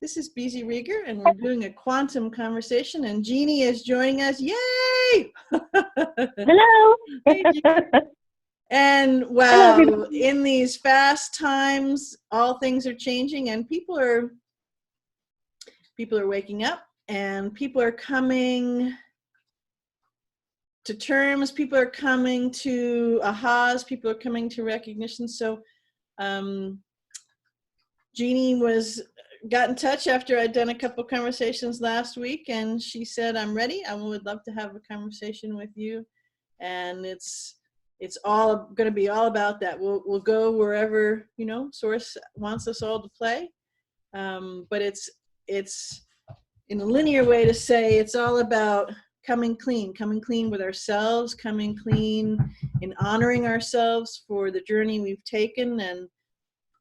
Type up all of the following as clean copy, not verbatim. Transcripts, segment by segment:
This is BZ Riger, and we're doing a quantum conversation, and Jeanie is joining us. Yay! Hello. Hey, and wow, hello, in these fast times, all things are changing, and people are waking up, and people are coming to terms. People are coming to ahas. People are coming to recognition. So, Jeanie got in touch after I'd done a couple conversations last week, and she said, I'm ready. I would love to have a conversation with you. And it's all going to be all about that. We'll go wherever, Source wants us all to play. But it's in a linear way to say it's all about coming clean with ourselves, coming clean in honoring ourselves for the journey we've taken and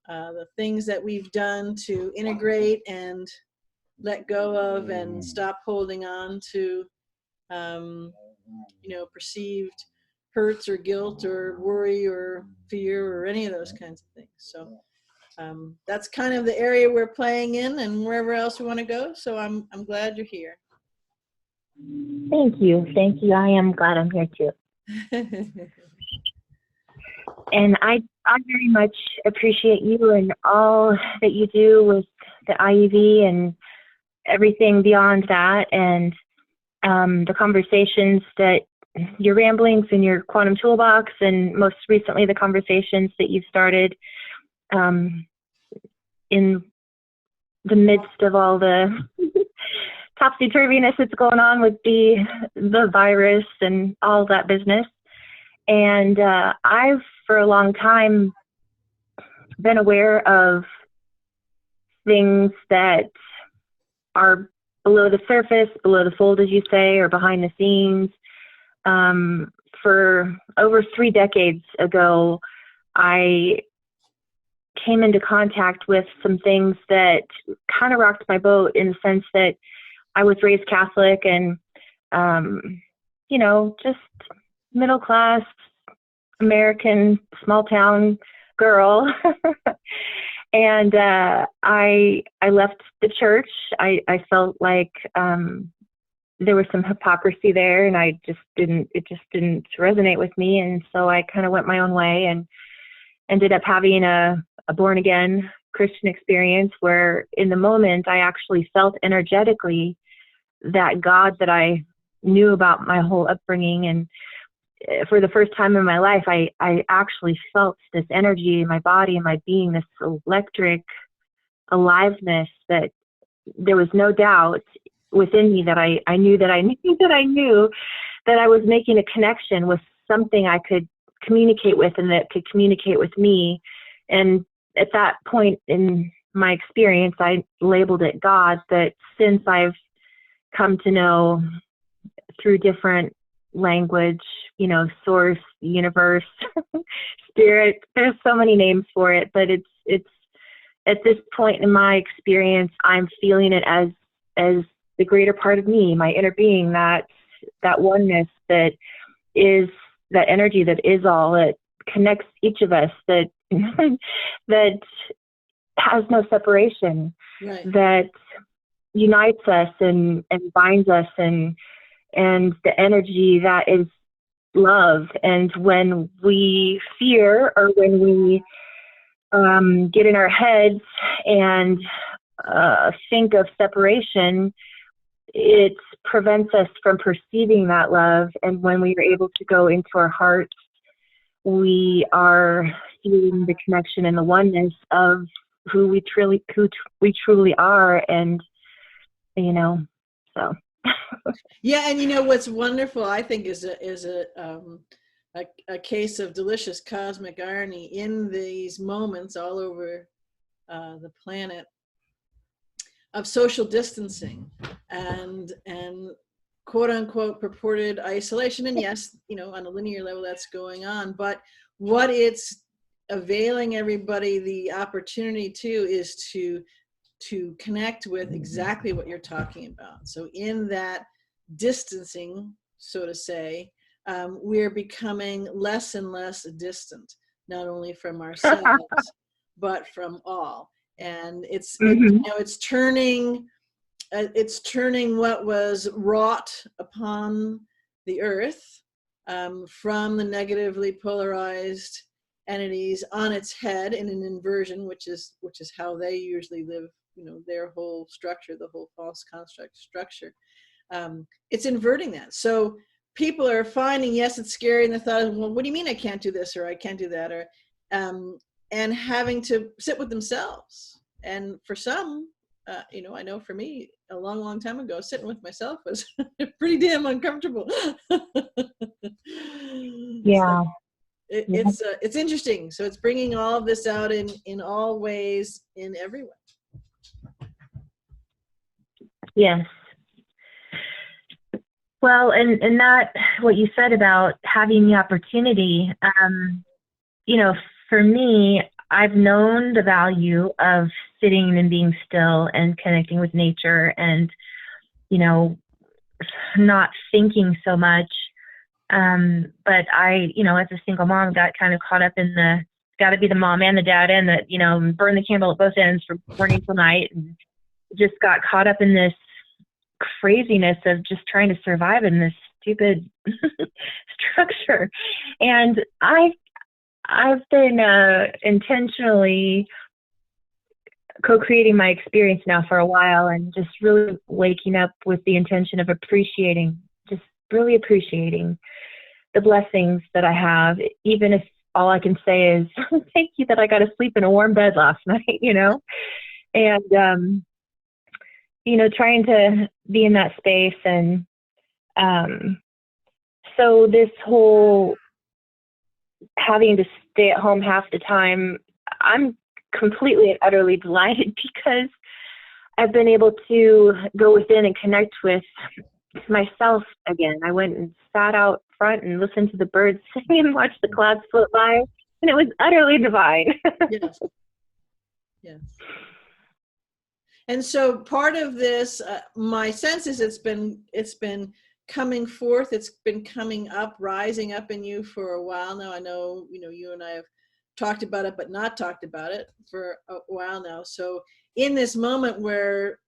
the things that we've done to integrate and let go of and stop holding on to, perceived hurts or guilt or worry or fear or any of those kinds of things. So that's kind of the area we're playing in, and wherever else we want to go. So I'm glad you're here. Thank you. I am glad I'm here too. And I very much appreciate you and all that you do with the IEV and everything beyond that, and the conversations that your ramblings in your quantum toolbox, and most recently the conversations that you've started in the midst of all the topsy-turviness that's going on with the virus and all that business. And I've, for a long time, been aware of things that are below the surface, below the fold, as you say, or behind the scenes. For over 3 decades ago, I came into contact with some things that kind of rocked my boat, in the sense that I was raised Catholic and, just middle class American small town girl. And I left the church. I felt like there was some hypocrisy there, and it just didn't resonate with me. And so I kind of went my own way and ended up having a born again Christian experience, where in the moment I actually felt energetically that God that I knew about my whole upbringing. And for the first time in my life, I actually felt this energy in my body and my being, this electric aliveness that there was no doubt within me that I knew that I knew that I was making a connection with something I could communicate with, and that could communicate with me. And at that point in my experience, I labeled it God, that since I've come to know through different language, source, universe, spirit, there's so many names for it, but it's at this point in my experience, I'm feeling it as the greater part of me, my inner being, that oneness, that is that energy that is all, that connects each of us, that that has no separation, right, that unites us and binds us, and the energy that is love. And when we fear, or when we get in our heads and think of separation, it prevents us from perceiving that love. And when we are able to go into our hearts, we are feeling the connection and the oneness of who we truly are. And so yeah. And what's wonderful, I think, is a case of delicious cosmic irony in these moments all over the planet of social distancing and quote unquote purported isolation. And yes, on a linear level that's going on, but what it's availing everybody the opportunity to is to connect with exactly what you're talking about. So in that distancing, so to say, we're becoming less and less distant, not only from ourselves, but from all. And it's Mm-hmm. it's turning what was wrought upon the earth, from the negatively polarized entities on its head in an inversion, which is how they usually live, their whole structure, the whole false construct structure. It's inverting that. So people are finding, yes, it's scary, and the thought is, well, what do you mean I can't do this, or I can't do that, or and having to sit with themselves. And for some, I know for me, a long, long time ago, sitting with myself was pretty damn uncomfortable. So Yeah. Yeah. it's interesting. So it's bringing all of this out in all ways, in everyone. Yes. Well, and that, what you said about having the opportunity, for me, I've known the value of sitting and being still and connecting with nature and, not thinking so much. But I, as a single mom, got kind of caught up in the, got to be the mom and the dad, and the, burn the candle at both ends from morning till night, and just got caught up in this craziness of just trying to survive in this stupid structure. And I've been intentionally co-creating my experience now for a while, and just really waking up with the intention of just really appreciating the blessings that I have, even if all I can say is thank you that I got to sleep in a warm bed last night, and trying to be in that space. And so this whole having to stay at home half the time, I'm completely and utterly delighted, because I've been able to go within and connect with myself again. I went and sat out front and listened to the birds sing and watched the clouds float by, and it was utterly divine. Yes. Yes. And so part of this, my sense is it's been coming forth. It's been coming up, rising up in you for a while now. I know, you and I have talked about it, but not talked about it for a while now. So in this moment where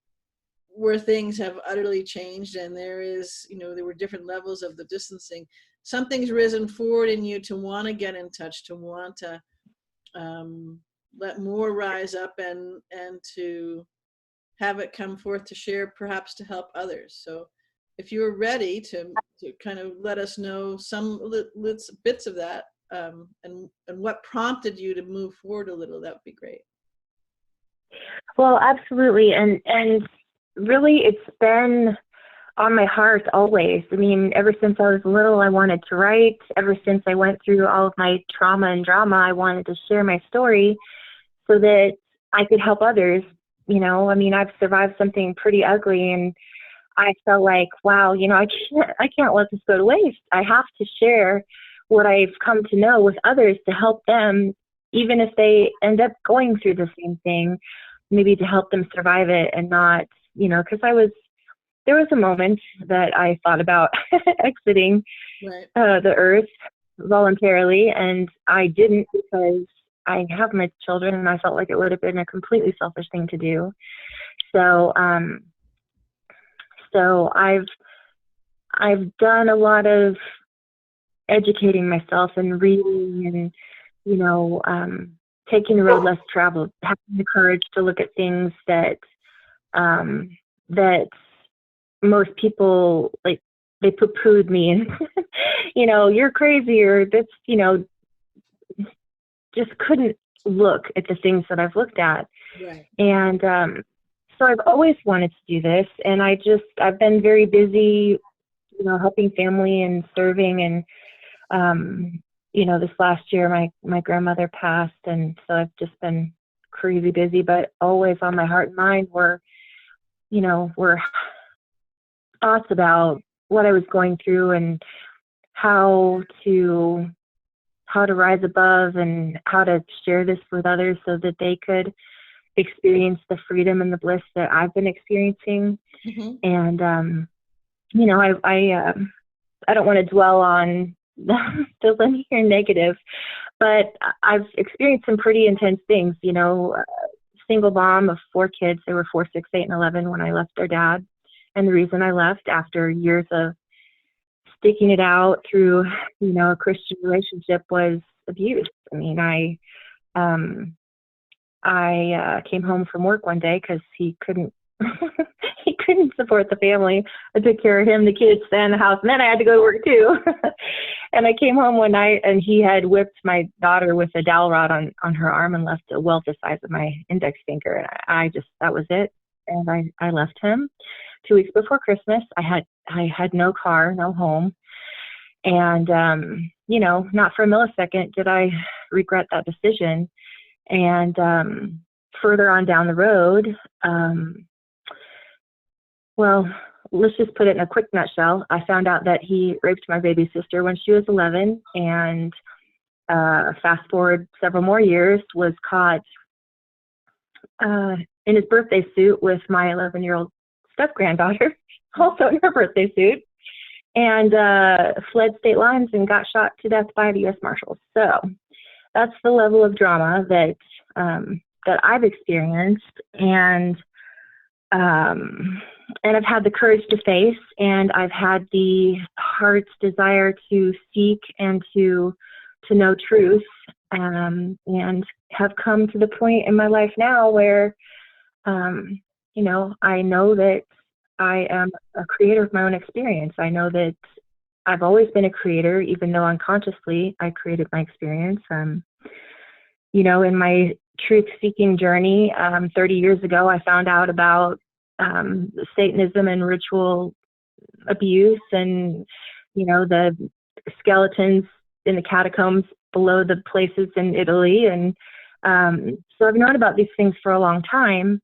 things have utterly changed, and there is, there were different levels of the distancing, something's risen forward in you to want to get in touch, to want to let more rise up, and to have it come forth to share, perhaps to help others. So if you're ready to kind of let us know some bits of that, and what prompted you to move forward a little, that would be great. Well, absolutely. And really, it's been on my heart always. I mean, ever since I was little, I wanted to write. Ever since I went through all of my trauma and drama, I wanted to share my story so that I could help others. I mean, I've survived something pretty ugly, and I felt like, wow, I can't let this go to waste. I have to share what I've come to know with others to help them, even if they end up going through the same thing, maybe to help them survive it, and not, because there was a moment that I thought about exiting Right. The earth voluntarily, and I didn't, because I have my children, and I felt like it would have been a completely selfish thing to do. So, so I've done a lot of educating myself and reading, and taking the road less traveled, having the courage to look at things that that most people, like, they poo-pooed me and you're crazy, or this, just couldn't look at the things that I've looked at. Right. And so I've always wanted to do this, and I've been very busy, helping family and serving. And this last year my grandmother passed, and so I've just been crazy busy, but always on my heart and mind were thoughts about what I was going through, and how to rise above, and how to share this with others so that they could experience the freedom and the bliss that I've been experiencing. Mm-hmm. And I don't want to dwell on the linear negative, but I've experienced some pretty intense things, single mom of 4 kids. They were 4, 6, 8, and 11 when I left their dad. And the reason I left after years of sticking it out through, a Christian relationship was abuse. I mean, I came home from work one day because he couldn't he couldn't support the family. I took care of him, the kids, and the house, and then I had to go to work too. And I came home one night, and he had whipped my daughter with a dowel rod on her arm and left a welt the size of my index finger. And that was it. And I left him 2 weeks before Christmas. I had no car, no home. And, not for a millisecond did I regret that decision. And further on down the road, well, let's just put it in a quick nutshell. I found out that he raped my baby sister when she was 11, and fast forward several more years, was caught in his birthday suit with my 11-year-old step-granddaughter, also in her birthday suit, and fled state lines and got shot to death by the U.S. Marshals. So that's the level of drama that I've experienced, and I've had the courage to face, and I've had the heart's desire to seek and to know truth, and have come to the point in my life now where, I know that I am a creator of my own experience. I know that I've always been a creator, even though unconsciously I created my experience. In my truth-seeking journey, 30 years ago, I found out about Satanism and ritual abuse, and the skeletons in the catacombs below the places in Italy, and so I've known about these things for a long time,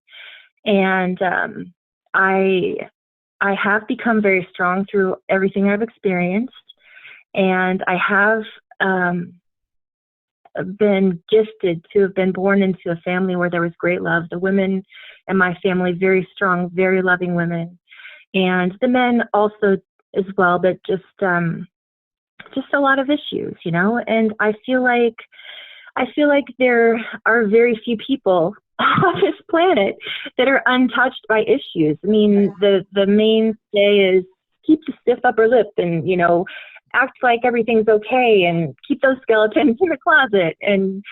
and I have become very strong through everything I've experienced, and I have been gifted to have been born into a family where there was great love. The women in my family, very strong, very loving women, and the men also as well, but just a lot of issues, and I feel like there are very few people on this planet that are untouched by issues. I mean, the mainstay is keep the stiff upper lip and, act like everything's okay, and keep those skeletons in the closet, and,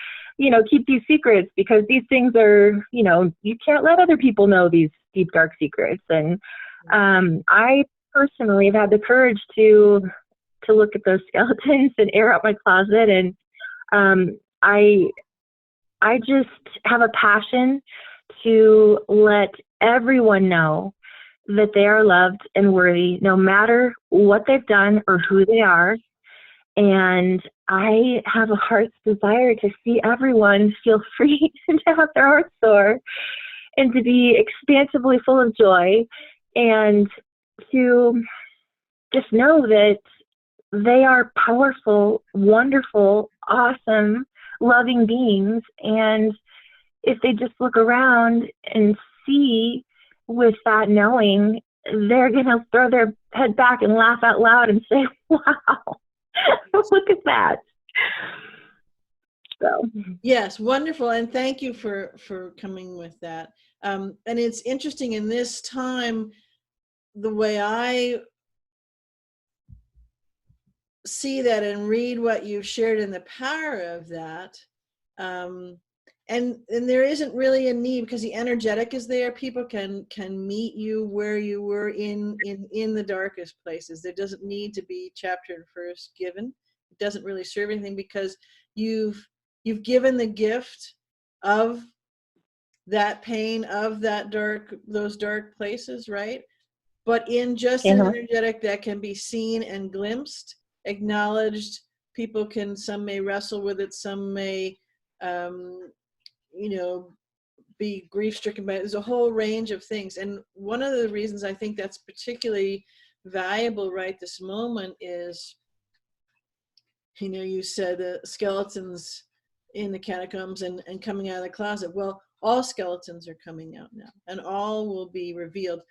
keep these secrets, because these things are, you can't let other people know these deep, dark secrets. And I personally have had the courage to look at those skeletons and air out my closet. And I just have a passion to let everyone know that they are loved and worthy, no matter what they've done or who they are. And I have a heart's desire to see everyone feel free to have their hearts soar, and to be expansively full of joy, and to just know that they are powerful, wonderful, awesome, loving beings. And if they just look around and see with that knowing, they're going to throw their head back and laugh out loud and say, wow, look at that. So yes, wonderful. And thank you for coming with that. And it's interesting in this time, the way I see that and read what you've shared in the power of that. And there isn't really a need, because the energetic is there. People can meet you where you were in the darkest places. There doesn't need to be chapter and verse given. It doesn't really serve anything, because you've given the gift of that pain, of those dark places, right? But in just an energetic that can be seen and glimpsed, acknowledged. Some may wrestle with it, some may be grief-stricken by it. There's a whole range of things. And one of the reasons I think that's particularly valuable right this moment is, you said the skeletons in the catacombs and coming out of the closet. Well, all skeletons are coming out now, and all will be revealed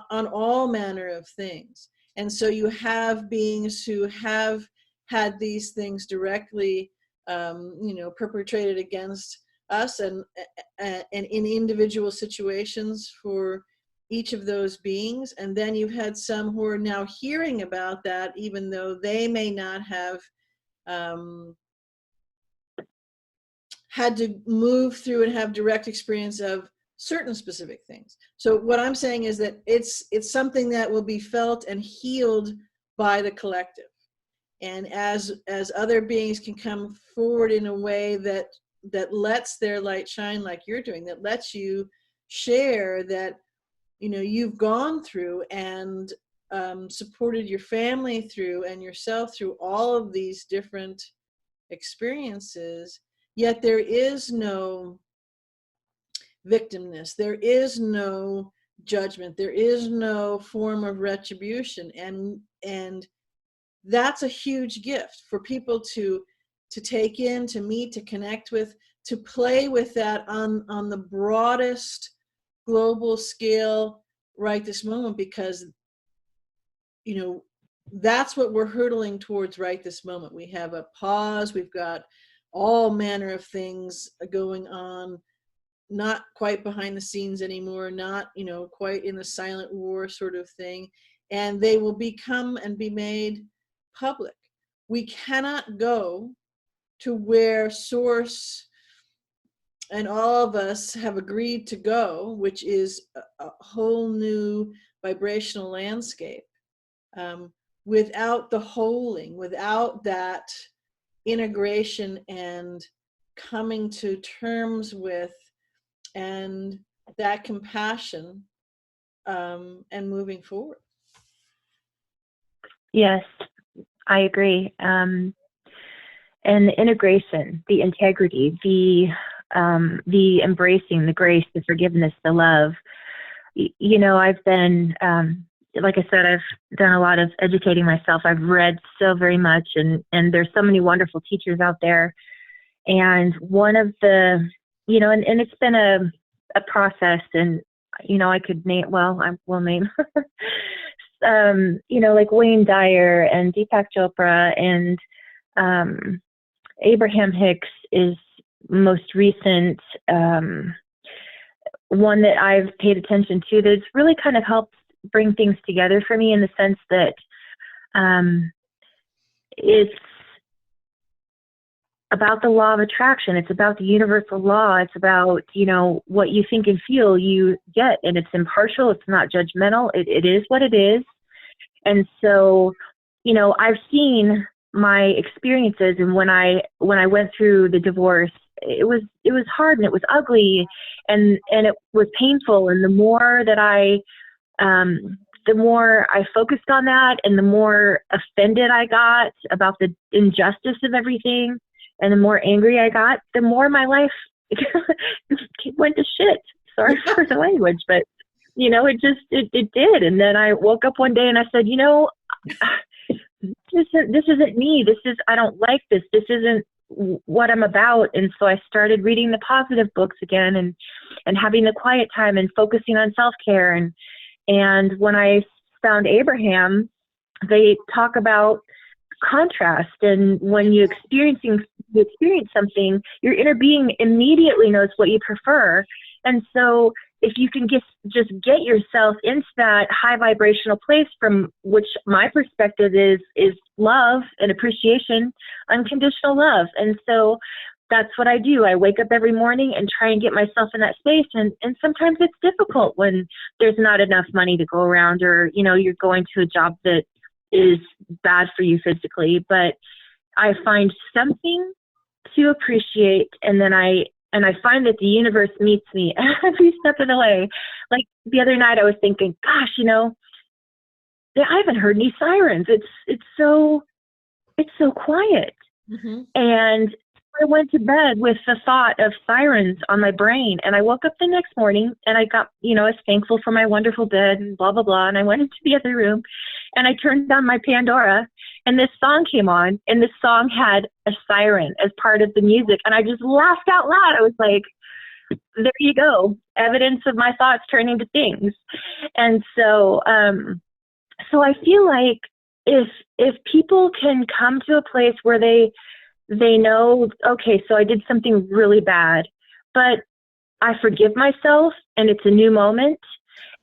on all manner of things. And so you have beings who have had these things directly perpetrated against us and in individual situations for each of those beings. And then you've had some who are now hearing about that, even though they may not have had to move through and have direct experience of certain specific things. So what I'm saying is that it's something that will be felt and healed by the collective. And as other beings can come forward in a way that lets their light shine, like you're doing, that lets you share that, you know, you've gone through and supported your family through and yourself through all of these different experiences, yet there is no victimness, there is no judgment, there is no form of retribution, and that's a huge gift for people to take in, to meet, to connect with, to play with that on the broadest global scale right this moment, because, you know, that's what we're hurtling towards right this moment. We have a pause, we've got all manner of things going on, not quite behind the scenes anymore, not, you know, quite in the silent war sort of thing, and they will become and be made public. We cannot go to where Source and all of us have agreed to go, which is a whole new vibrational landscape, without the holding, without that integration and coming to terms with, and that compassion, and moving forward. Yes, I agree. And the integration, the integrity, the embracing, the grace, the forgiveness, the love. You know, I've been, like I said, I've done a lot of educating myself. I've read so very much, and there's so many wonderful teachers out there. And one of the, you know, and it's been a process, and, you know, I could name, well, I will name, you know, like Wayne Dyer and Deepak Chopra and Abraham Hicks is most recent one that I've paid attention to that's really kind of helped bring things together for me, in the sense that it's about the law of attraction. It's about the universal law. It's about, you know, what you think and feel you get, and it's impartial. It's not judgmental. It is what it is. And so, you know, I've seen my experiences, and when I went through the divorce, it was hard and it was ugly and it was painful. And the more I focused on that, and the more offended I got about the injustice of everything, and the more angry I got, the more my life went to shit. Sorry for the language, but, you know, it did. And then I woke up one day and I said, you know, this isn't me. I don't like this. This isn't what I'm about. And so I started reading the positive books again, and having the quiet time, and focusing on self-care. And when I found Abraham, they talk about contrast, and when you experience something, your inner being immediately knows what you prefer. And so if you can just get yourself into that high vibrational place, from which my perspective is love and appreciation, unconditional love. And so that's what I do. I wake up every morning and try and get myself in that space. And sometimes it's difficult when there's not enough money to go around, or, you know, you're going to a job that is bad for you physically. But I find something to appreciate, and then I find that the universe meets me every step of the way. Like the other night, I was thinking, gosh, you know, I haven't heard any sirens. It's so quiet. Mm-hmm. And I went to bed with the thought of sirens on my brain, and I woke up the next morning and I got, you know, I was thankful for my wonderful bed and blah, blah, blah. And I went into the other room and I turned on my Pandora, and this song came on, and this song had a siren as part of the music. And I just laughed out loud. I was like, there you go. Evidence of my thoughts turning to things. And so, so I feel like if people can come to a place where they know, okay, so I did something really bad, but I forgive myself, and it's a new moment,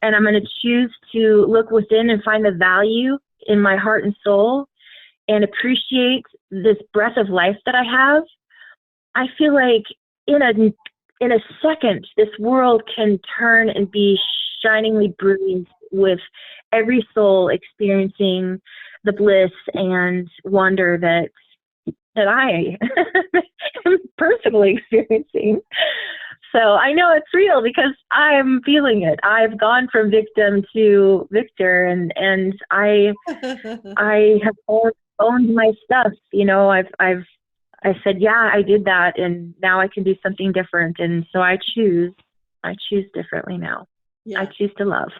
and I'm going to choose to look within and find the value in my heart and soul and appreciate this breath of life that I have. I feel like in a second, this world can turn and be shiningly brilliant with every soul experiencing the bliss and wonder that I am personally experiencing. So I know it's real because I'm feeling it. I've gone from victim to victor, and I have owned my stuff. You know, I said, yeah, I did that, and now I can do something different. And so I choose differently now. Yeah. I choose to love.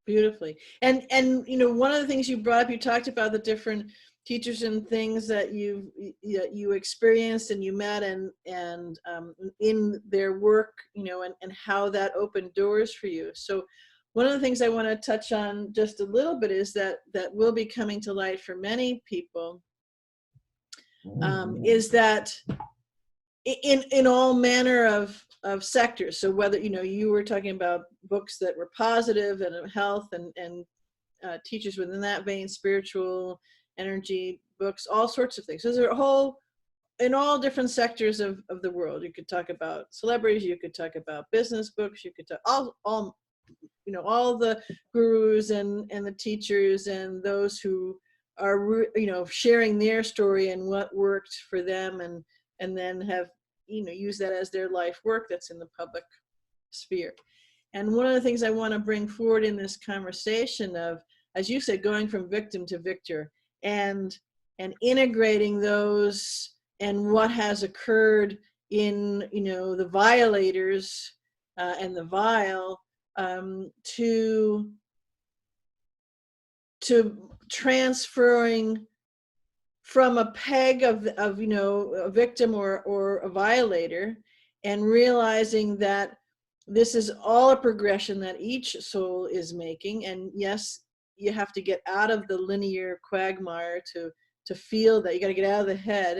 Beautifully. And you know, one of the things you brought up, you talked about the different teachers and things that you experienced and you met and in their work, you know, and how that opened doors for you. So one of the things I want to touch on just a little bit is that will be coming to light for many people, is that in all manner of sectors. So whether, you know, you were talking about books that were positive and health and teachers within that vein, spiritual energy books, all sorts of things. So there's a whole, in all different sectors of the world. You could talk about celebrities, you could talk about business books, you could talk all you know, all the gurus and the teachers and those who are, you know, sharing their story and what worked for them, and then have, you know, use that as their life work that's in the public sphere. And one of the things I want to bring forward in this conversation of, as you said, going from victim to victor and integrating those and what has occurred in, you know, the violators and the vile, to transferring from a peg of you know, a victim or a violator, and realizing that this is all a progression that each soul is making. And yes, you have to get out of the linear quagmire to feel that. You got to get out of the head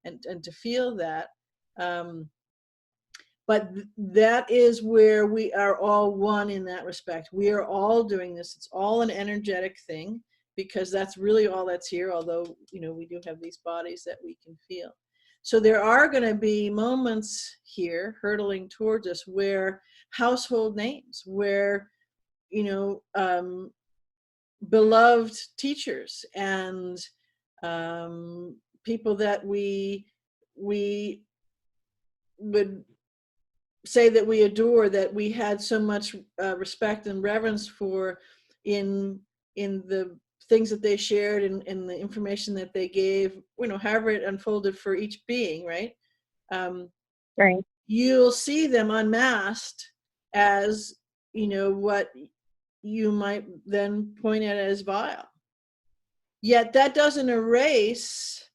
and to feel that. But that is where we are all one in that respect. We are all doing this. It's all an energetic thing, because that's really all that's here, although, you know, we do have these bodies that we can feel. So there are going to be moments here hurtling towards us where household names, where, you know, beloved teachers and people that we would say that we adore, that we had so much respect and reverence for in the things that they shared and the information that they gave, you know, however it unfolded for each being, right? Right. You'll see them unmasked as, you know, what you might then point at as vile. Yet that doesn't erase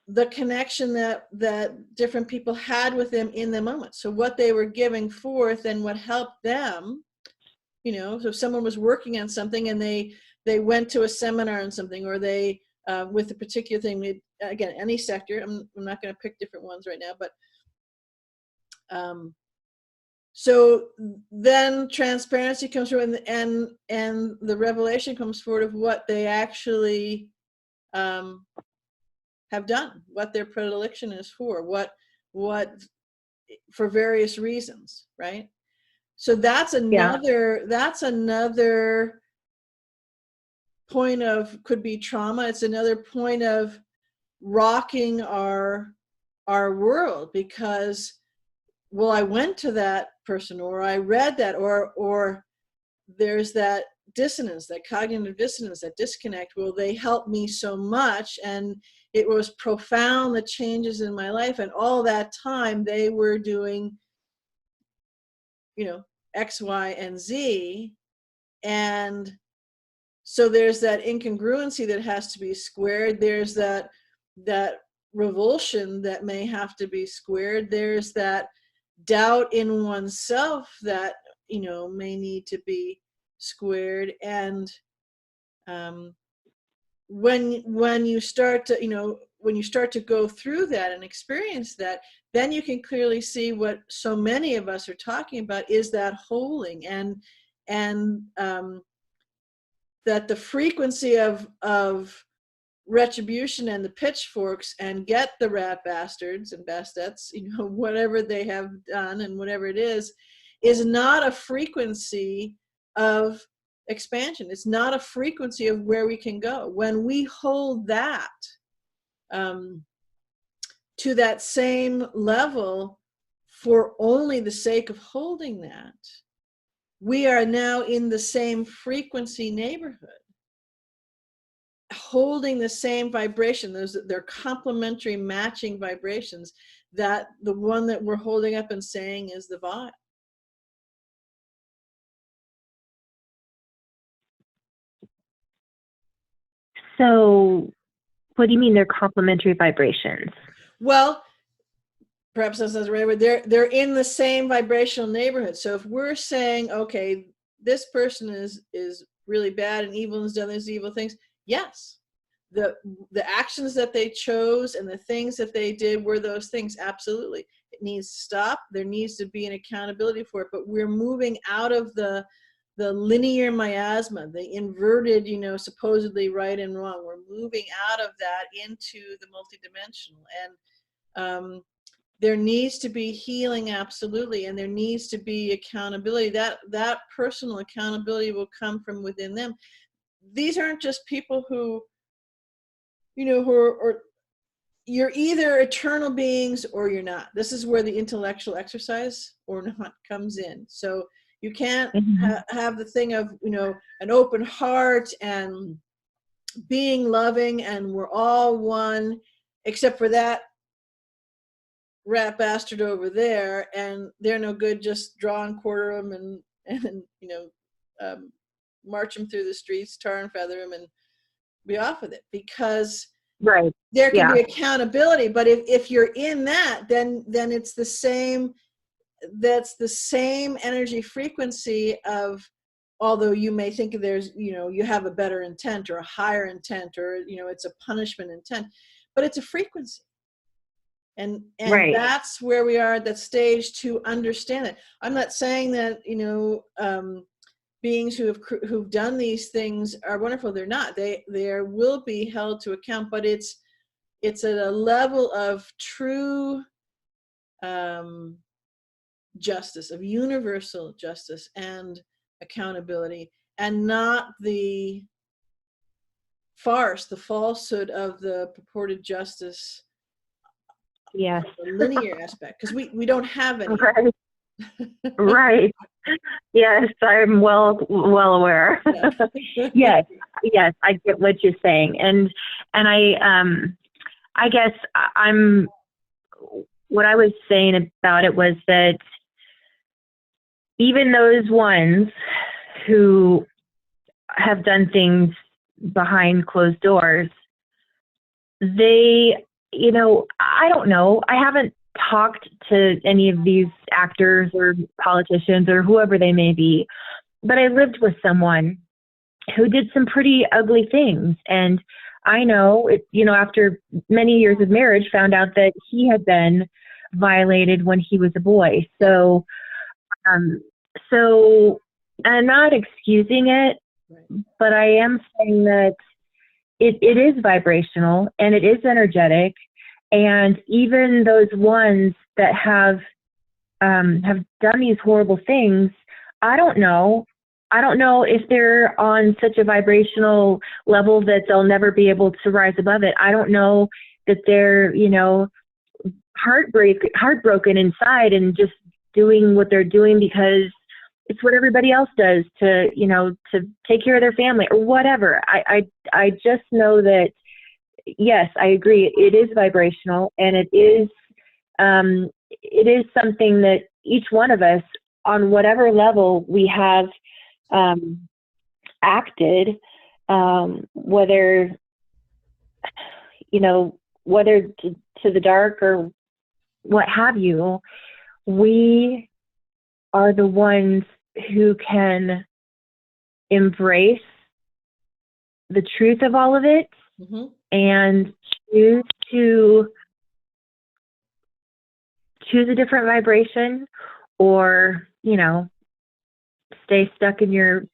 the connection that different people had with them in the moment. So what they were giving forth and what helped them, you know, so if someone was working on something and they went to a seminar on something, or they with a particular thing, again, any sector, I'm not going to pick different ones right now, but so then transparency comes through, and the revelation comes forward of what they actually have done, what their predilection is for, what for various reasons, right? So that's another point of, could be trauma. It's another point of rocking our world, because, well, I went to that person, or I read that, or there's that dissonance, that cognitive dissonance, that disconnect. Well, they helped me so much, and it was profound, the changes in my life, and all that time they were doing, you know, X, Y, and Z. And so there's that incongruency that has to be squared. There's that revulsion that may have to be squared. There's that doubt in oneself that, you know, may need to be squared. And when you start to, you know, when you start to go through that and experience that, then you can clearly see what so many of us are talking about is that holding, and that the frequency of retribution and the pitchforks and get the rat bastards and bastettes, whatever they have done and whatever it is not a frequency of expansion. It's not a frequency of where we can go. When we hold that to that same level for only the sake of holding that, we are now in the same frequency neighborhood, holding the same vibration. They're complementary, matching vibrations. That the one that we're holding up and saying is the vibe. So what do you mean they're complementary vibrations? Well, perhaps that's not the right word. They're in the same vibrational neighborhood. So if we're saying, okay, this person is really bad and evil and has done these evil things, yes, the actions that they chose and the things that they did were those things. Absolutely, it needs to stop. There needs to be an accountability for it. But we're moving out of the linear miasma, the inverted, supposedly right and wrong. We're moving out of that into the multidimensional, and there needs to be healing, absolutely, and there needs to be accountability. That personal accountability will come from within them. These aren't just people who or you're either eternal beings or you're not. This is where the intellectual exercise or not comes in. So you can't have the thing of, an open heart and being loving and we're all one, except for that rat bastard over there, and they're no good. Just draw and quarter them and march them through the streets, tar and feather them, and be off with it. Because right, there can be accountability, but if you're in that, then it's the same. That's the same energy frequency of, although you may think there's, you have a better intent or a higher intent, or it's a punishment intent, but it's a frequency. And right. That's where we are at that stage to understand it. I'm not saying that beings who've done these things are wonderful. They're not. They will be held to account, but it's at a level of true justice, of universal justice and accountability, and not the farce, the falsehood of the purported justice. Yes. The linear aspect, because we don't have any. Right. Right. Yes, I'm well aware. Yeah. Yes, I get what you're saying, and I guess what I was saying about it was that even those ones who have done things behind closed doors, they, I don't know. I haven't talked to any of these actors or politicians or whoever they may be, but I lived with someone who did some pretty ugly things. And I know, after many years of marriage, found out that he had been violated when he was a boy. So I'm not excusing it, but I am saying that it is vibrational and it is energetic. And even those ones that have done these horrible things, I don't know if they're on such a vibrational level that they'll never be able to rise above it. I don't know that they're, heartbroken inside and just doing what they're doing because it's what everybody else does to take care of their family or whatever. I just know that, yes, I agree. It is vibrational, and it is something that each one of us, on whatever level we have acted, whether to the dark or what have you, we are the ones who can embrace the truth of all of it and choose to choose a different vibration, or, you know, stay stuck in your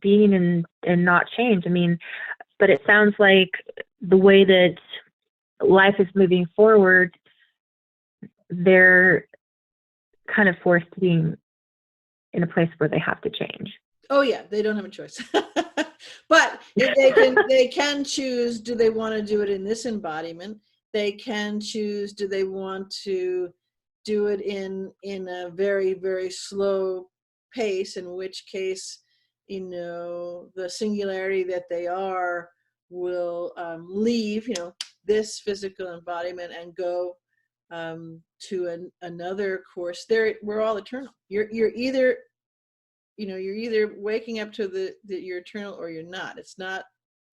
being and not change. I mean, but it sounds like the way that life is moving forward, they're kind of forced to be in a place where they have to change. Oh yeah, they don't have a choice. But if they can choose, do they want to do it in this embodiment? They can choose, do they want to do it in a very, very slow pace, in which case, you know, the singularity that they are will leave, you know, this physical embodiment and go to another course. We're all eternal. You're either, you know, you're either waking up to the you're eternal, or you're not. It's not,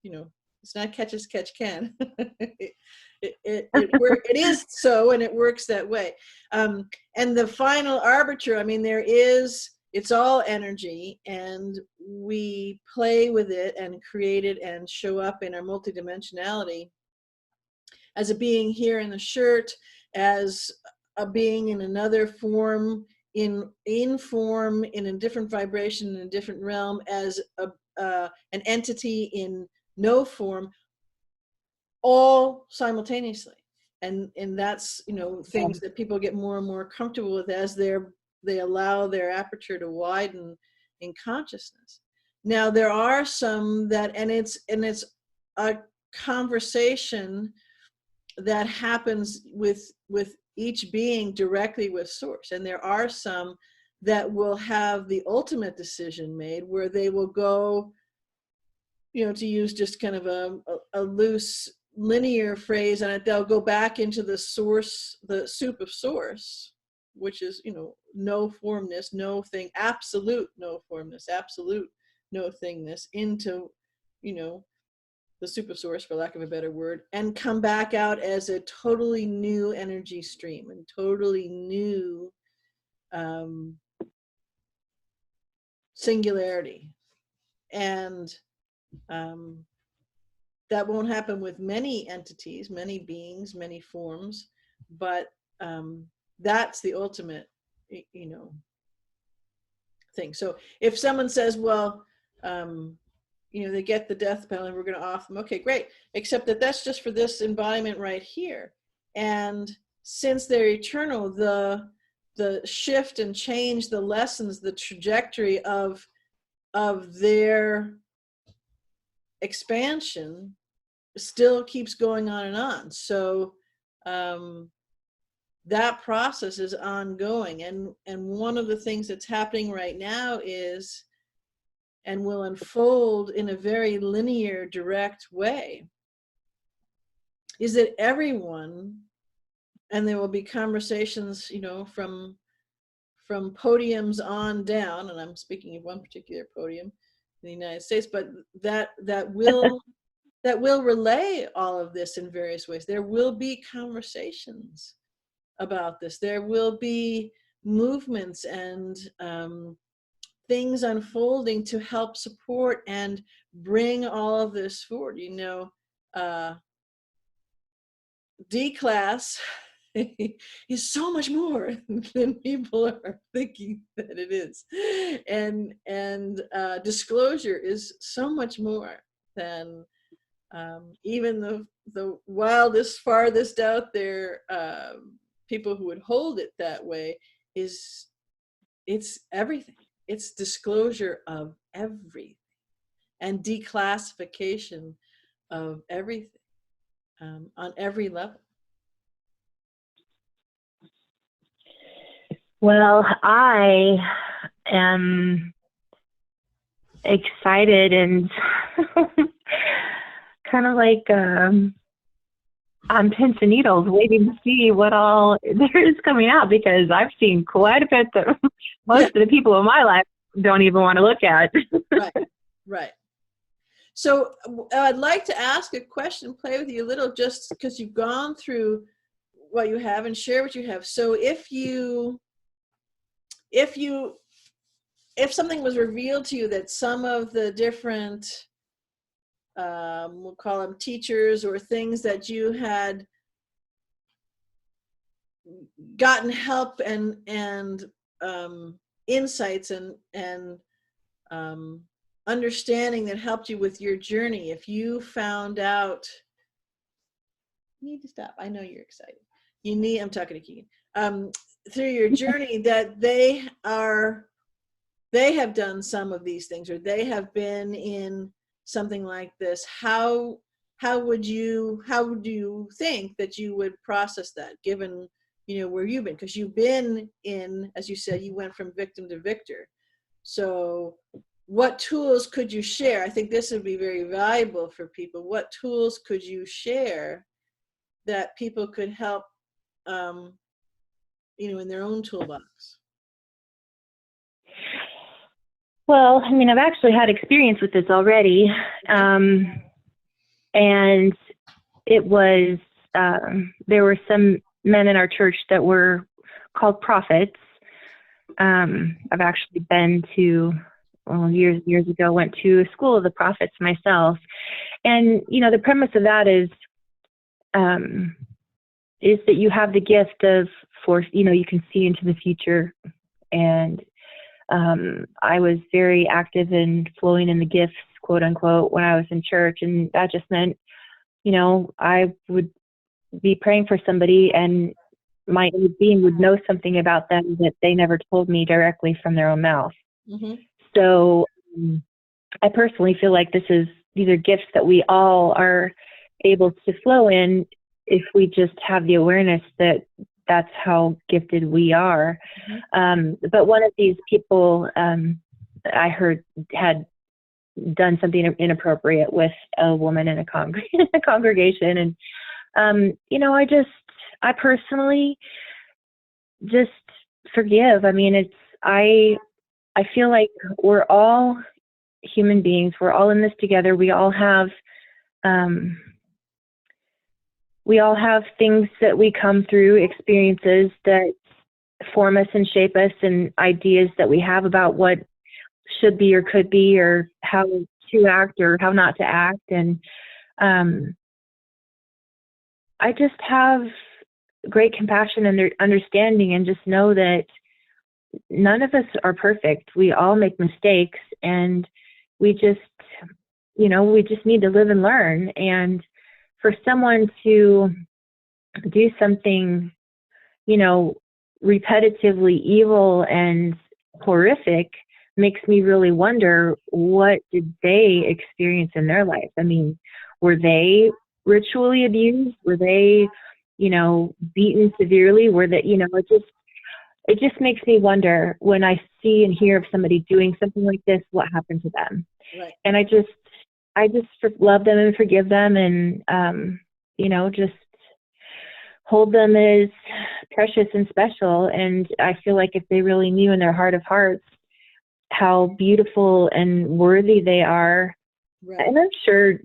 you know, it's not catch as catch can. It is so, and it works that way. And the final arbiter, I mean, it's all energy, and we play with it and create it and show up in our multidimensionality as a being here in the shirt, as a being in another form, in form, in a different vibration, in a different realm, as an entity in no form, all simultaneously. And that's, you know, things that people get more and more comfortable with as they allow their aperture to widen in consciousness. Now there are some that, and it's a conversation that happens with each being directly with source. And there are some that will have the ultimate decision made, where they will go, you know, to use just kind of a loose linear phrase on it, they'll go back into the source, the soup of source, which is, you know, no formness, no thing, absolute no formness, absolute no thingness, into, you know, the super source, for lack of a better word, and come back out as a totally new energy stream and totally new singularity. And that won't happen with many entities, many beings, many forms, but that's the ultimate, you know, thing. So if someone says, well, you know, they get the death penalty, we're going to off them. Okay, great. Except that that's just for this embodiment right here. And since they're eternal, the shift and change, the lessons, the trajectory of their expansion still keeps going on and on. So that process is ongoing. And one of the things that's happening right now is, and will unfold in a very linear, direct way, is that everyone, and there will be conversations, you know, from podiums on down, and I'm speaking of one particular podium in the United States, but that will relay all of this in various ways. There will be conversations about this. There will be movements and things unfolding to help support and bring all of this forward. You know, D-class is so much more than people are thinking that it is. And disclosure is so much more than even the wildest, farthest out there people who would hold it that way. It's everything. It's disclosure of everything and declassification of everything on every level. Well, I am excited and kind of like on pins and needles, waiting to see what all there is coming out, because I've seen quite a bit that most of the people in my life don't even want to look at. Right. So I'd like to ask a question, play with you a little, just because you've gone through what you have and share what you have. So if something was revealed to you that some of the different we'll call them teachers, or things that you had gotten help and insights and understanding that helped you with your journey. If you found out, you need to stop. I know you're excited. I'm talking to Keegan. Through your journey that they have done some of these things, or they have been in something like this, how do you think that you would process that, given where you've been? Because you've been in, as you said, you went from victim to victor. So what tools could you share? I think this would be very valuable for people. What tools could you share that people could help in their own toolbox? Well, I mean, I've actually had experience with this already. And it was, there were some men in our church that were called prophets. I've actually been to, years ago, went to a school of the prophets myself. And, the premise of that is that you have the gift of you can see into the future. And I was very active in flowing in the gifts, quote unquote, when I was in church. And that just meant, I would be praying for somebody and my inner being would know something about them that they never told me directly from their own mouth. Mm-hmm. So I personally feel like these are gifts that we all are able to flow in if we just have the awareness that that's how gifted we are. Mm-hmm. But one of these people I heard had done something inappropriate with a woman in a congregation. And, I personally just forgive. I mean, I feel like we're all human beings. We're all in this together. We all have things that we come through, experiences that form us and shape us, and ideas that we have about what should be or could be, or how to act or how not to act. And I just have great compassion and understanding, and just know that none of us are perfect. We all make mistakes, and we just need to live and learn. And for someone to do something, repetitively evil and horrific makes me really wonder, what did they experience in their life? I mean, were they ritually abused? Were they, beaten severely? Were they, it just makes me wonder when I see and hear of somebody doing something like this, what happened to them? Right. And I just love them and forgive them, and, just hold them as precious and special. And I feel like if they really knew in their heart of hearts how beautiful and worthy they are, right. And I'm sure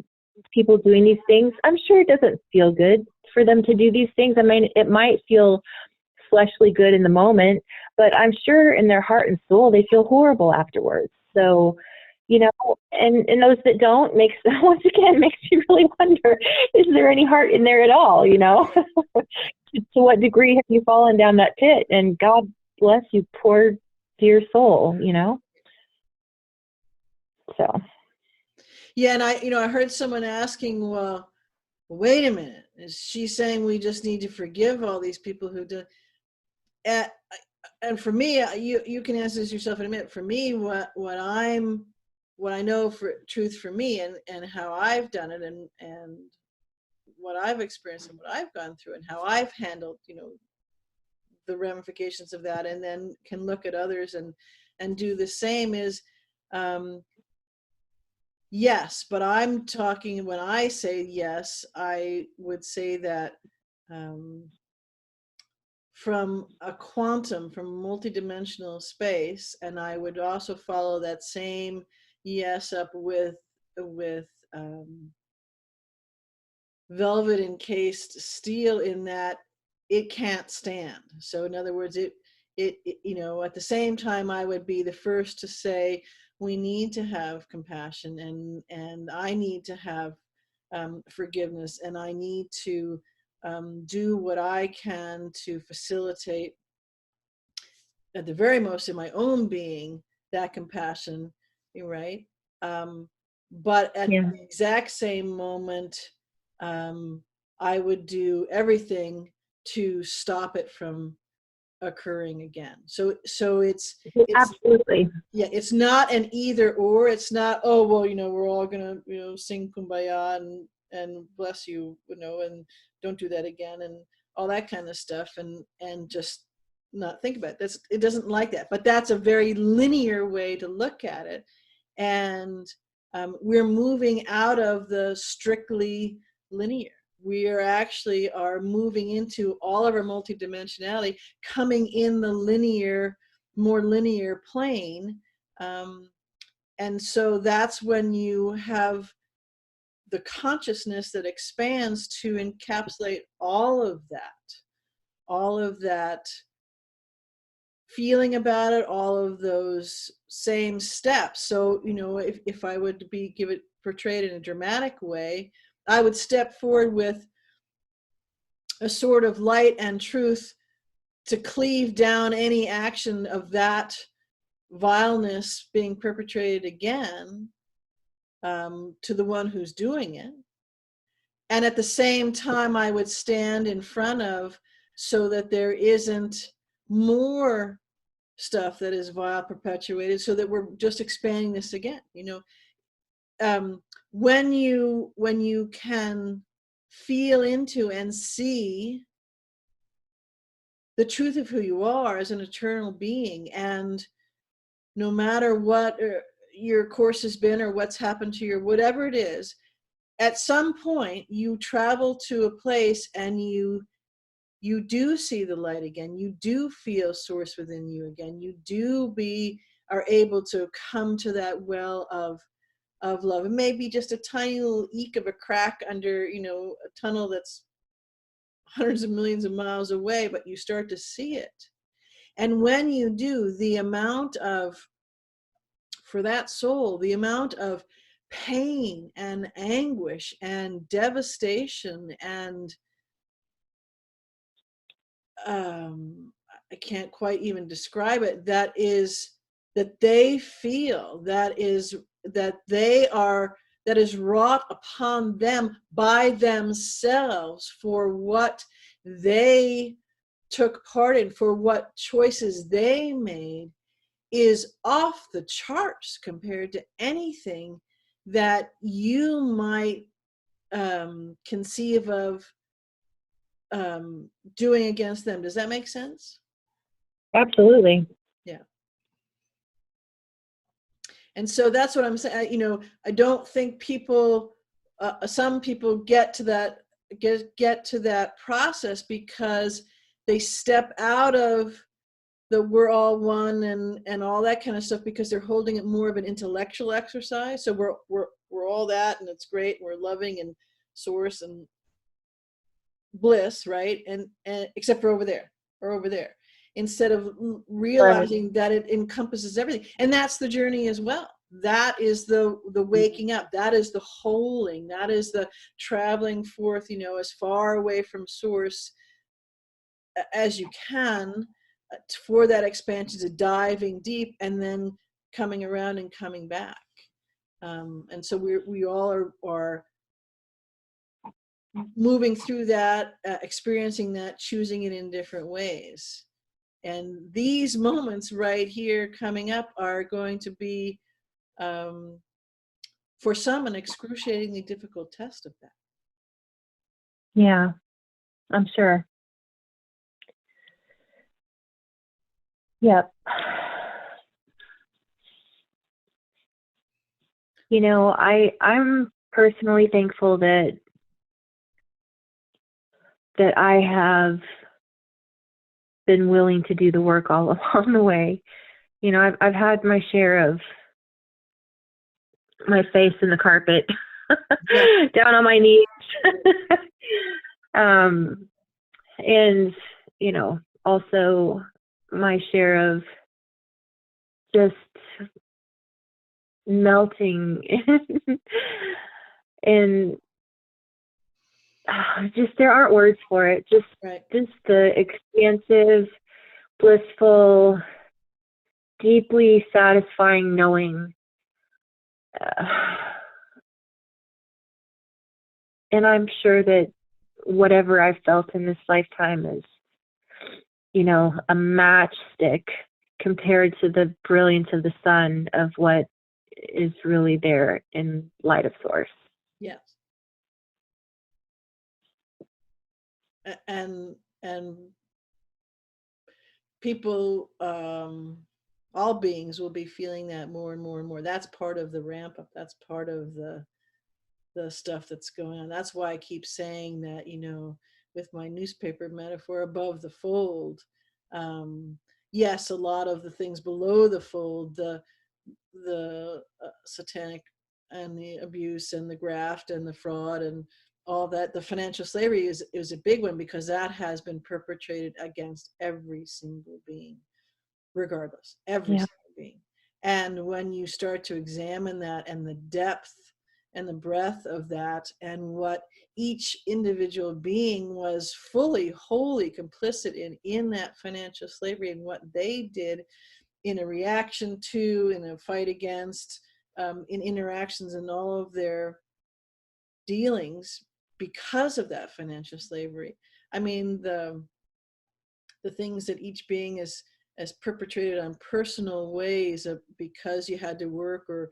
people doing these things, I'm sure it doesn't feel good for them to do these things. I mean, it might feel fleshly good in the moment, but I'm sure in their heart and soul, they feel horrible afterwards. So, and those that don't, once again, makes you really wonder, is there any heart in there at all? To what degree have you fallen down that pit? And God bless you, poor dear soul, So. Yeah. And I heard someone asking, well, wait a minute, is she saying we just need to forgive all these people who do? And for me, you can answer this yourself in a minute. For me, what I know for truth for me, and how I've done it, and what I've experienced and what I've gone through, and how I've handled, the ramifications of that, and then can look at others and do the same, is yes. But I'm talking, when I say yes, I would say that from a quantum, from multidimensional space, and I would also follow that same yes up with velvet encased steel, in that it can't stand. So in other words, it at the same time, I would be the first to say, we need to have compassion, and I need to have forgiveness, and I need to do what I can to facilitate, at the very most in my own being, that compassion, right? But at Yeah. the exact same moment, I would do everything to stop it from occurring again. So it's Absolutely. yeah, it's not an either or. It's not, oh well, we're all gonna sing kumbaya and bless you, and don't do that again and all that kind of stuff, and just not think about it. It doesn't like that, but that's a very linear way to look at it. And we're moving out of the strictly linear. We are moving into all of our multidimensionality, coming in the more linear plane. And so that's when you have the consciousness that expands to encapsulate all of that feeling about it, all of those same steps. So, if I would give it portrayed in a dramatic way, I would step forward with a sword of light and truth to cleave down any action of that vileness being perpetrated again, to the one who's doing it. And at the same time, I would stand in front of, so that there isn't more stuff that is vile perpetuated, so that we're just expanding this again. When you can feel into and see the truth of who you are as an eternal being, and no matter what your course has been or what's happened to you, whatever it is, at some point you travel to a place and you do see the light again. You do feel source within you again. You are able to come to that well of love. It may be just a tiny little eke of a crack under, a tunnel that's hundreds of millions of miles away, but you start to see it. And when you do, for that soul, the amount of pain and anguish and devastation and I can't quite even describe it, that they feel, that is wrought upon them by themselves for what they took part in, for what choices they made, is off the charts compared to anything that you might conceive of doing against them. Does that make sense? Absolutely. Yeah. And so that's what I'm saying. I don't think some people get to that process because they step out of the we're all one and all that kind of stuff, because they're holding it more of an intellectual exercise. So we're all that, and it's great, and we're loving and source and bliss, right? And except for over there or over there, instead of realizing that it encompasses everything. And that's the journey as well. That is the waking up. That is the holding. That is the traveling forth, as far away from source as you can, for that expansion, to diving deep and then coming around and coming back. And so we all are moving through that, experiencing that, choosing it in different ways. And these moments right here coming up are going to be, for some, an excruciatingly difficult test of that. Yeah, I'm sure. Yep. I'm personally thankful that I have been willing to do the work all along the way. I've had my share of my face in the carpet, down on my knees, and also my share of just melting. And just, there aren't words for it. Just the expansive, blissful, deeply satisfying knowing. And I'm sure that whatever I've felt in this lifetime is, you know, a matchstick compared to the brilliance of the sun of what is really there in light of source. Yes. And people, all beings will be feeling that more and more and more. That's part of the ramp up. That's part of the stuff that's going on. That's why I keep saying that, you know, with my newspaper metaphor, above the fold, yes, a lot of the things below the fold, the satanic and the abuse and the graft and the fraud and all that, the financial slavery is a big one, because that has been perpetrated against every single being, regardless, every single being. And when you start to examine that and the depth and the breadth of that, and what each individual being was fully, wholly complicit in that financial slavery, and what they did in a reaction to, in a fight against, in interactions and all of their dealings because of that financial slavery. I mean, the things that each being has perpetrated on personal ways of, because you had to work, or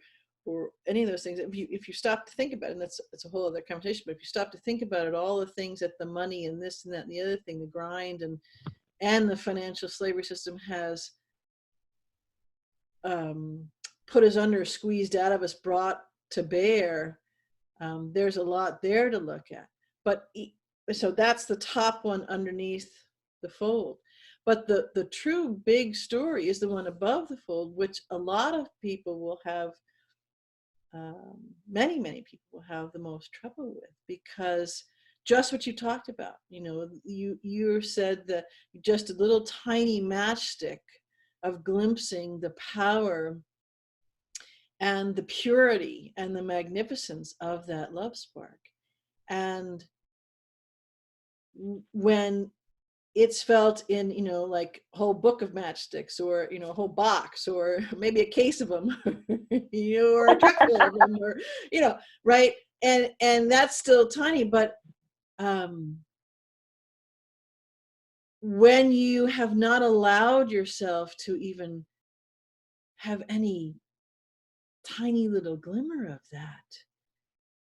any of those things. If you stop to think about it, and it's a whole other conversation, but if you stop to think about it, all the things that the money and this and that and the other thing, the grind and the financial slavery system has put us under, squeezed out of us, brought to bear, there's a lot there to look at. But so that's the top one underneath the fold. But the true big story is the one above the fold, which a lot of people will have, many people will have the most trouble with, because just what you talked about, you know, you said that just a little tiny matchstick of glimpsing the power and the purity and the magnificence of that love spark. And when it's felt in, you know, like a whole book of matchsticks, or, you know, a whole box, or maybe a case of them, you know, or a truck full of them, or, you know, right? And that's still tiny, but when you have not allowed yourself to even have any tiny little glimmer of that,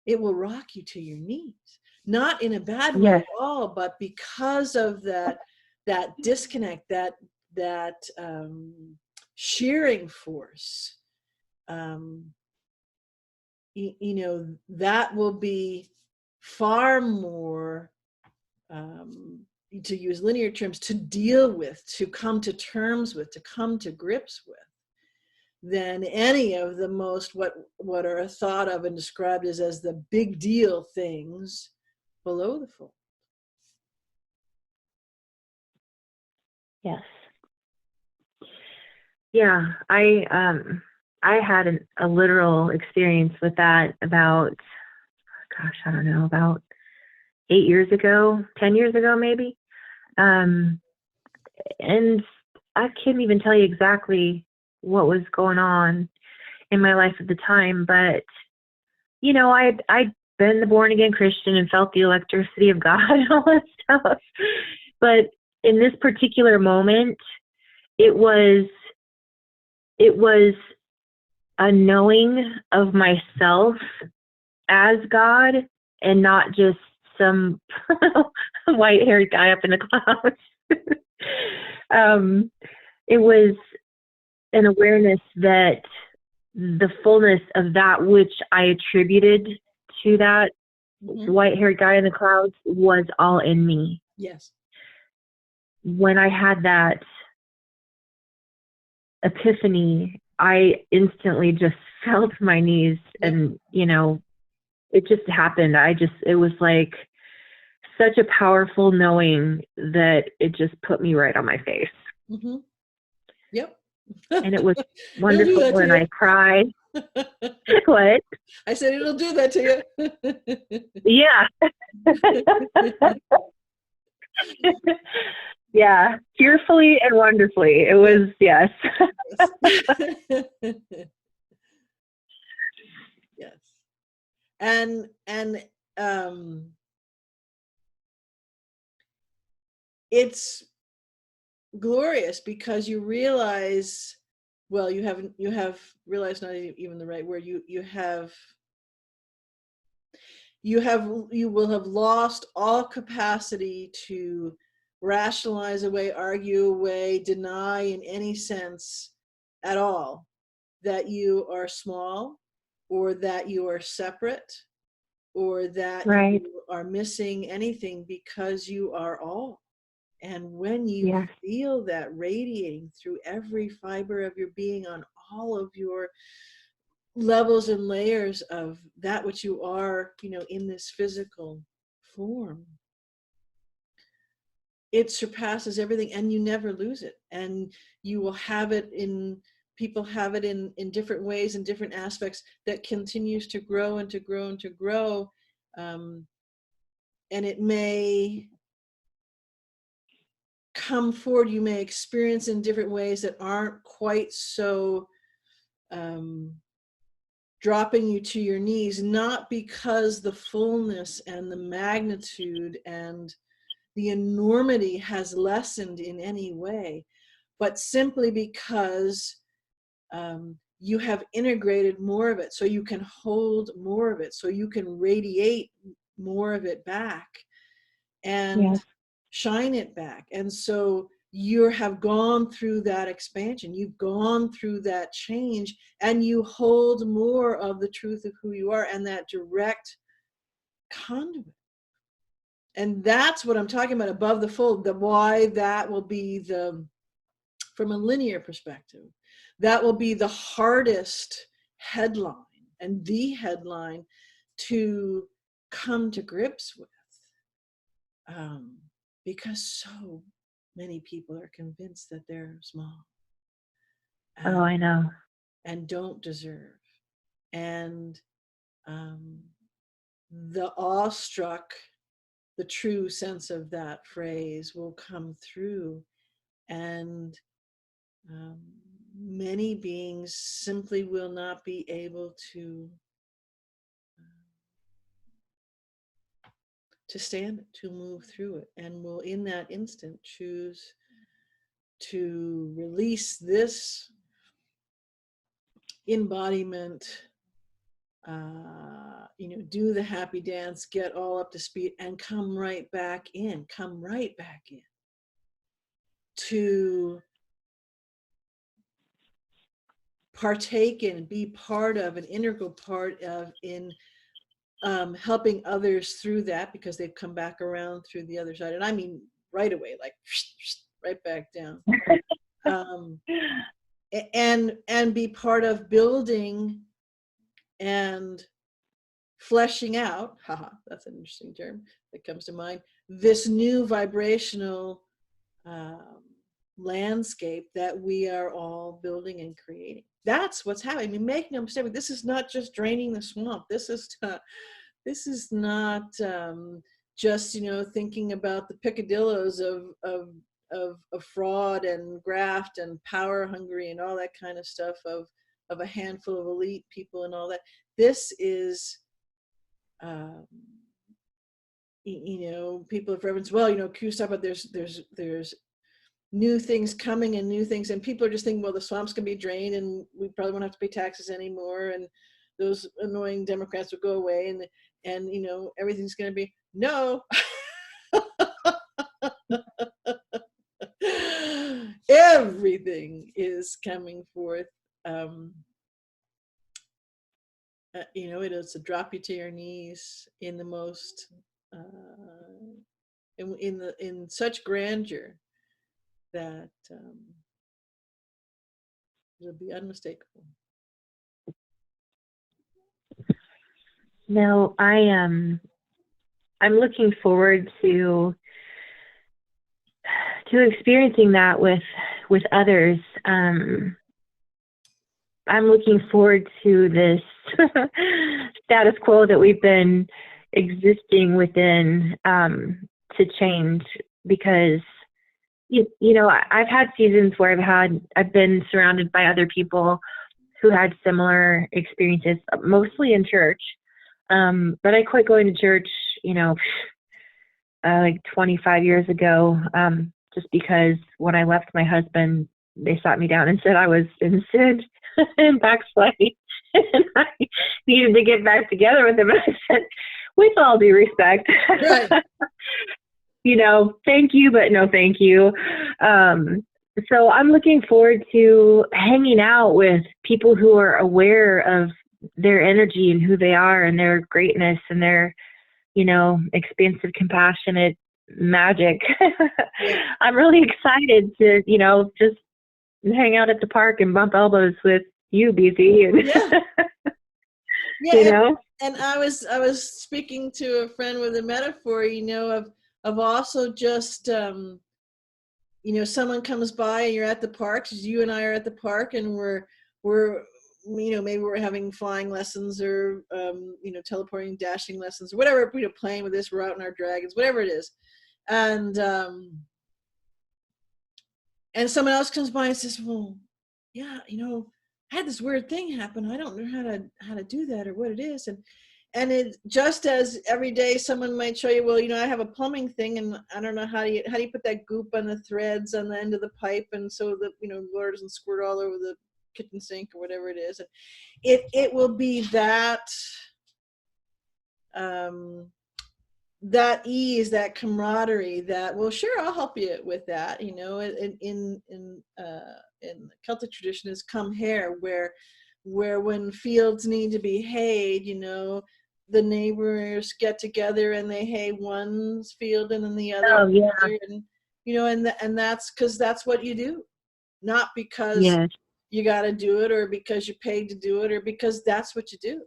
it will rock you to your knees. Not in a bad way at all, but because of that disconnect, that shearing force, you know, that will be far more, to use linear terms, to deal with, to come to terms with, to come to grips with, than any of the most what are thought of and described as the big deal things below the fold. Yes. Yeah, I had a literal experience with that about, gosh, I don't know, about 8 years ago, 10 years ago, maybe. And I can't even tell you exactly what was going on in my life at the time, but, you know, I'd been the born again Christian and felt the electricity of God and all that stuff. But in this particular moment, it was a knowing of myself as God, and not just some white-haired guy up in the clouds. It was an awareness that the fullness of that which I attributed to that white-haired guy in the clouds was all in me. Yes. When I had that epiphany, I instantly just fell to my knees, and, you know, it just happened. It was like such a powerful knowing that it just put me right on my face. Yep. And it was wonderful, and I cried. What? I said it'll do that to you. Yeah. Yeah. Fearfully and wonderfully. It was, yes. Yes. And um, it's glorious because you realize, well, you have realized, not even the right word, you will have lost all capacity to rationalize away, argue away, deny in any sense at all that you are small, or that you are separate, or that Right. you are missing anything, because you are all. And when you Yes. feel that radiating through every fiber of your being on all of your levels and layers of that which you are, in this physical form, it surpasses everything, and you never lose it. And you will have it people have it in different ways and different aspects that continues to grow and to grow and to grow. Um, and it may come forward, you may experience in different ways that aren't quite so um, dropping you to your knees, not because the fullness and the magnitude and the enormity has lessened in any way, but simply because you have integrated more of it, so you can hold more of it, so you can radiate more of it back and Yes. shine it back. And so you have gone through that expansion, you've gone through that change, and you hold more of the truth of who you are and that direct conduit. And that's what I'm talking about above the fold, the why that will be from a linear perspective, that will be the hardest headline and the headline to come to grips with. Because so many people are convinced that they're small Oh, and I know. don't deserve. And um, the awestruck, the true sense of that phrase will come through. And um, many beings simply will not be able to stand it, to move through it, and will in that instant choose to release this embodiment, do the happy dance, get all up to speed, and come right back in to partake in, be part of, an integral part of, in helping others through that, because they've come back around through the other side. And I mean right away, like right back down. um, and be part of building and fleshing out, haha, that's an interesting term that comes to mind, this new vibrational um, landscape that we are all building and creating. That's what's happening. I mean, make no mistake, this is not just draining the swamp. This is not just thinking about the picadillos of fraud and graft and power hungry and all that kind of stuff of a handful of elite people and all that. This is um, people have referenced, well, Q's talk about there's new things coming and new things, and people are just thinking, well, the swamp's gonna be drained and we probably won't have to pay taxes anymore, and those annoying Democrats will go away, and everything's gonna be, no. Everything is coming forth. It is to drop you to your knees in the most in such grandeur that it'll be unmistakable. No, I'm looking forward to experiencing that with others. I'm looking forward to this status quo that we've been existing within, to change, because I've had seasons where I've been surrounded by other people who had similar experiences, mostly in church. But I quit going to church, like 25 years ago, just because when I left my husband, they sat me down and said I was in sin and backsliding, and I needed to get back together with him. And I said, with all due respect, Right. Thank you, but no thank you. So I'm looking forward to hanging out with people who are aware of their energy and who they are and their greatness and their, expansive, compassionate magic. Yeah. I'm really excited to, just hang out at the park and bump elbows with you, BZ. And Yeah. Yeah. And I was speaking to a friend with a metaphor, of also just, someone comes by and you're at the park, you and I are at the park, and we're maybe we're having flying lessons or teleporting, dashing lessons, or whatever, playing with this, we're out in our dragons, whatever it is, and someone else comes by and says, well, yeah, I had this weird thing happen, I don't know how to do that or what it is. And it, just as every day someone might show you, well, I have a plumbing thing and I don't know how do you put that goop on the threads on the end of the pipe, and so that water doesn't squirt all over the kitchen sink or whatever it is. It will be that that ease, that camaraderie, that, well, sure, I'll help you with that. In Celtic tradition is come here, where when fields need to be hayed, the neighbors get together and they hay one's field and then the other. oh yeah, and that's because that's what you do, not because yes, you got to do it or because you're paid to do it or because that's what you do,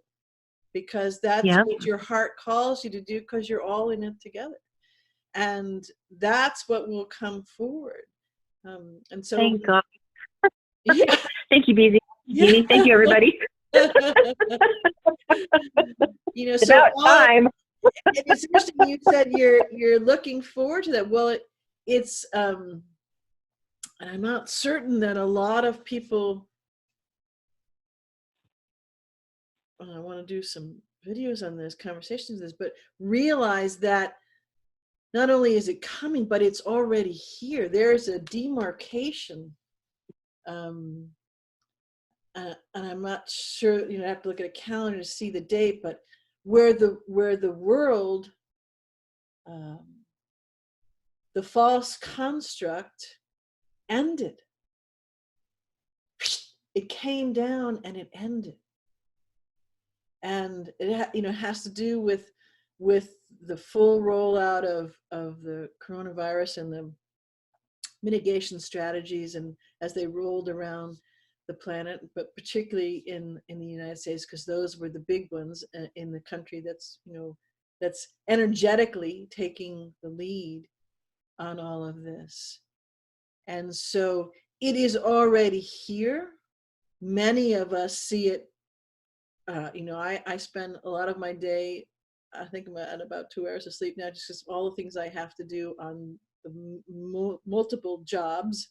because that's yeah. what your heart calls you to do, because you're all in it together, and that's what will come forward. And so, Thank God. yeah. Thank you, BZ. Yeah. Thank you, everybody. So About time. it's interesting you said you're looking forward to that. Well, it's and I'm not certain that a lot of people, I want to do some videos on this, conversations on this, but realize that not only is it coming, but it's already here. There's a demarcation, and I'm not sure. I have to look at a calendar to see the date, but where the world, the false construct ended. It came down and it ended, and it has to do with the full rollout of the coronavirus and the mitigation strategies, and as they rolled around the planet, but particularly in the United States, because those were the big ones in the country that's energetically taking the lead on all of this. And so it is already here. Many of us see it. I spend a lot of my day, I think I'm at about 2 hours of sleep now, just because all the things I have to do on the multiple jobs,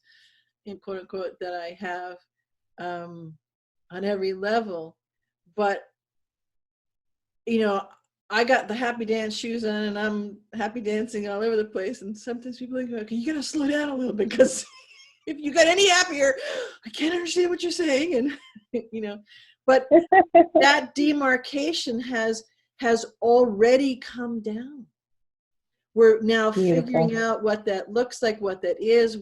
in quote unquote, that I have, on every level. But I got the happy dance shoes on and I'm happy dancing all over the place, and sometimes people are like, okay, you gotta slow down a little bit, because if you got any happier, I can't understand what you're saying. And but that demarcation has already come down. We're now Beautiful. figuring out what that looks like, what that is,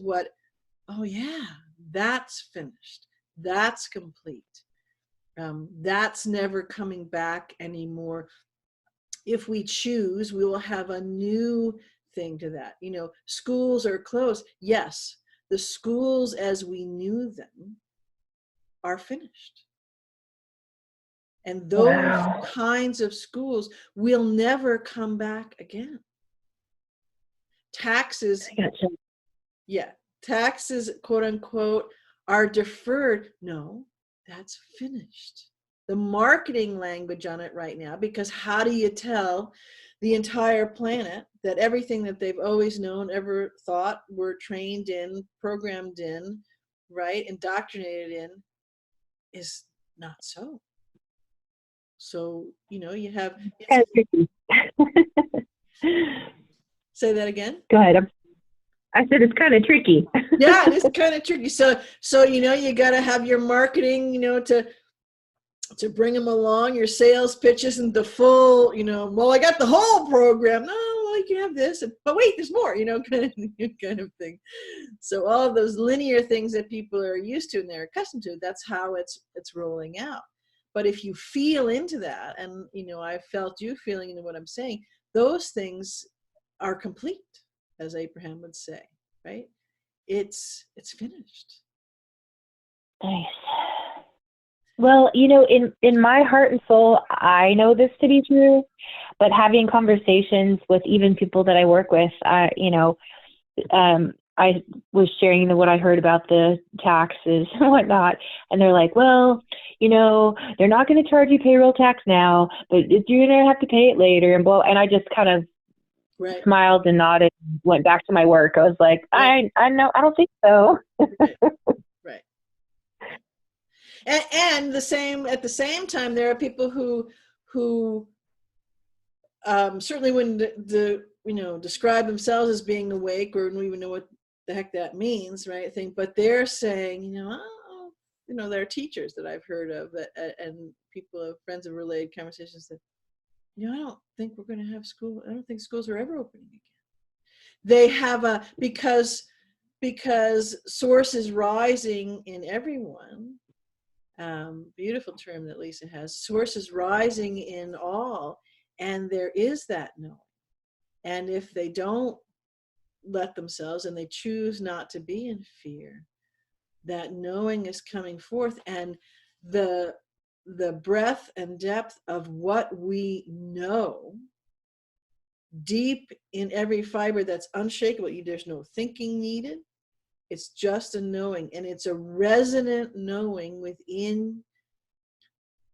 oh yeah, that's finished, that's complete, that's never coming back anymore. If we choose, we will have a new thing to that. Schools are closed. Yes, the schools as we knew them are finished. And those Wow. kinds of schools will never come back again. Taxes, Gotcha. yeah, taxes, quote unquote, are deferred. No, That's finished. The marketing language on it right now, because how do you tell the entire planet that everything that they've always known, ever thought, were trained in, programmed in, right, indoctrinated in, is not so. So, you have, Kind of tricky. say that again. Go ahead. I said it's kind of tricky. Yeah, it is kind of tricky. So you got to have your marketing, to bring them along, your sales pitches and the full, well, I got the whole program. No, well, you can have this, but wait, there's more, kind of thing. So all of those linear things that people are used to and they're accustomed to, that's how it's rolling out. But if you feel into that, and I felt you feeling into what I'm saying, those things are complete, as Abraham would say, right? It's finished. Nice. Well, in my heart and soul, I know this to be true, but having conversations with even people that I work with, I was sharing what I heard about the taxes and whatnot, and they're like, well, they're not going to charge you payroll tax now, but you're going to have to pay it later, and I just kind of smiled and nodded and went back to my work. I was like, I know, I don't think so. Right. And at the same time, there are people who certainly wouldn't describe themselves as being awake or don't even know what the heck that means, right? But they're saying, there are teachers that I've heard of and friends have relayed conversations that, I don't think we're going to have school. I don't think schools are ever opening again. They have because source is rising in everyone. Beautiful term that Lisa has. Source is rising in all, and there is that knowing. And if they don't let themselves and they choose not to be in fear, that knowing is coming forth, and the breadth and depth of what we know deep in every fiber, that's unshakable. There's no thinking needed. It's just a knowing, and it's a resonant knowing within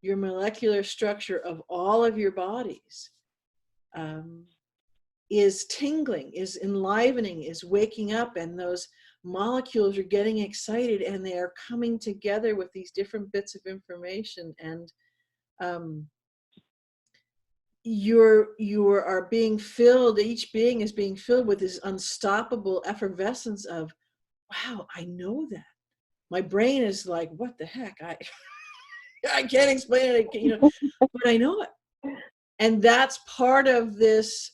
your molecular structure of all of your bodies. Is tingling, is enlivening, is waking up, and those molecules are getting excited, and they are coming together with these different bits of information, and you are being filled, each being is being filled with this unstoppable effervescence of, wow, I know that. My brain is like, what the heck? I can't explain it, but I know it. And that's part of this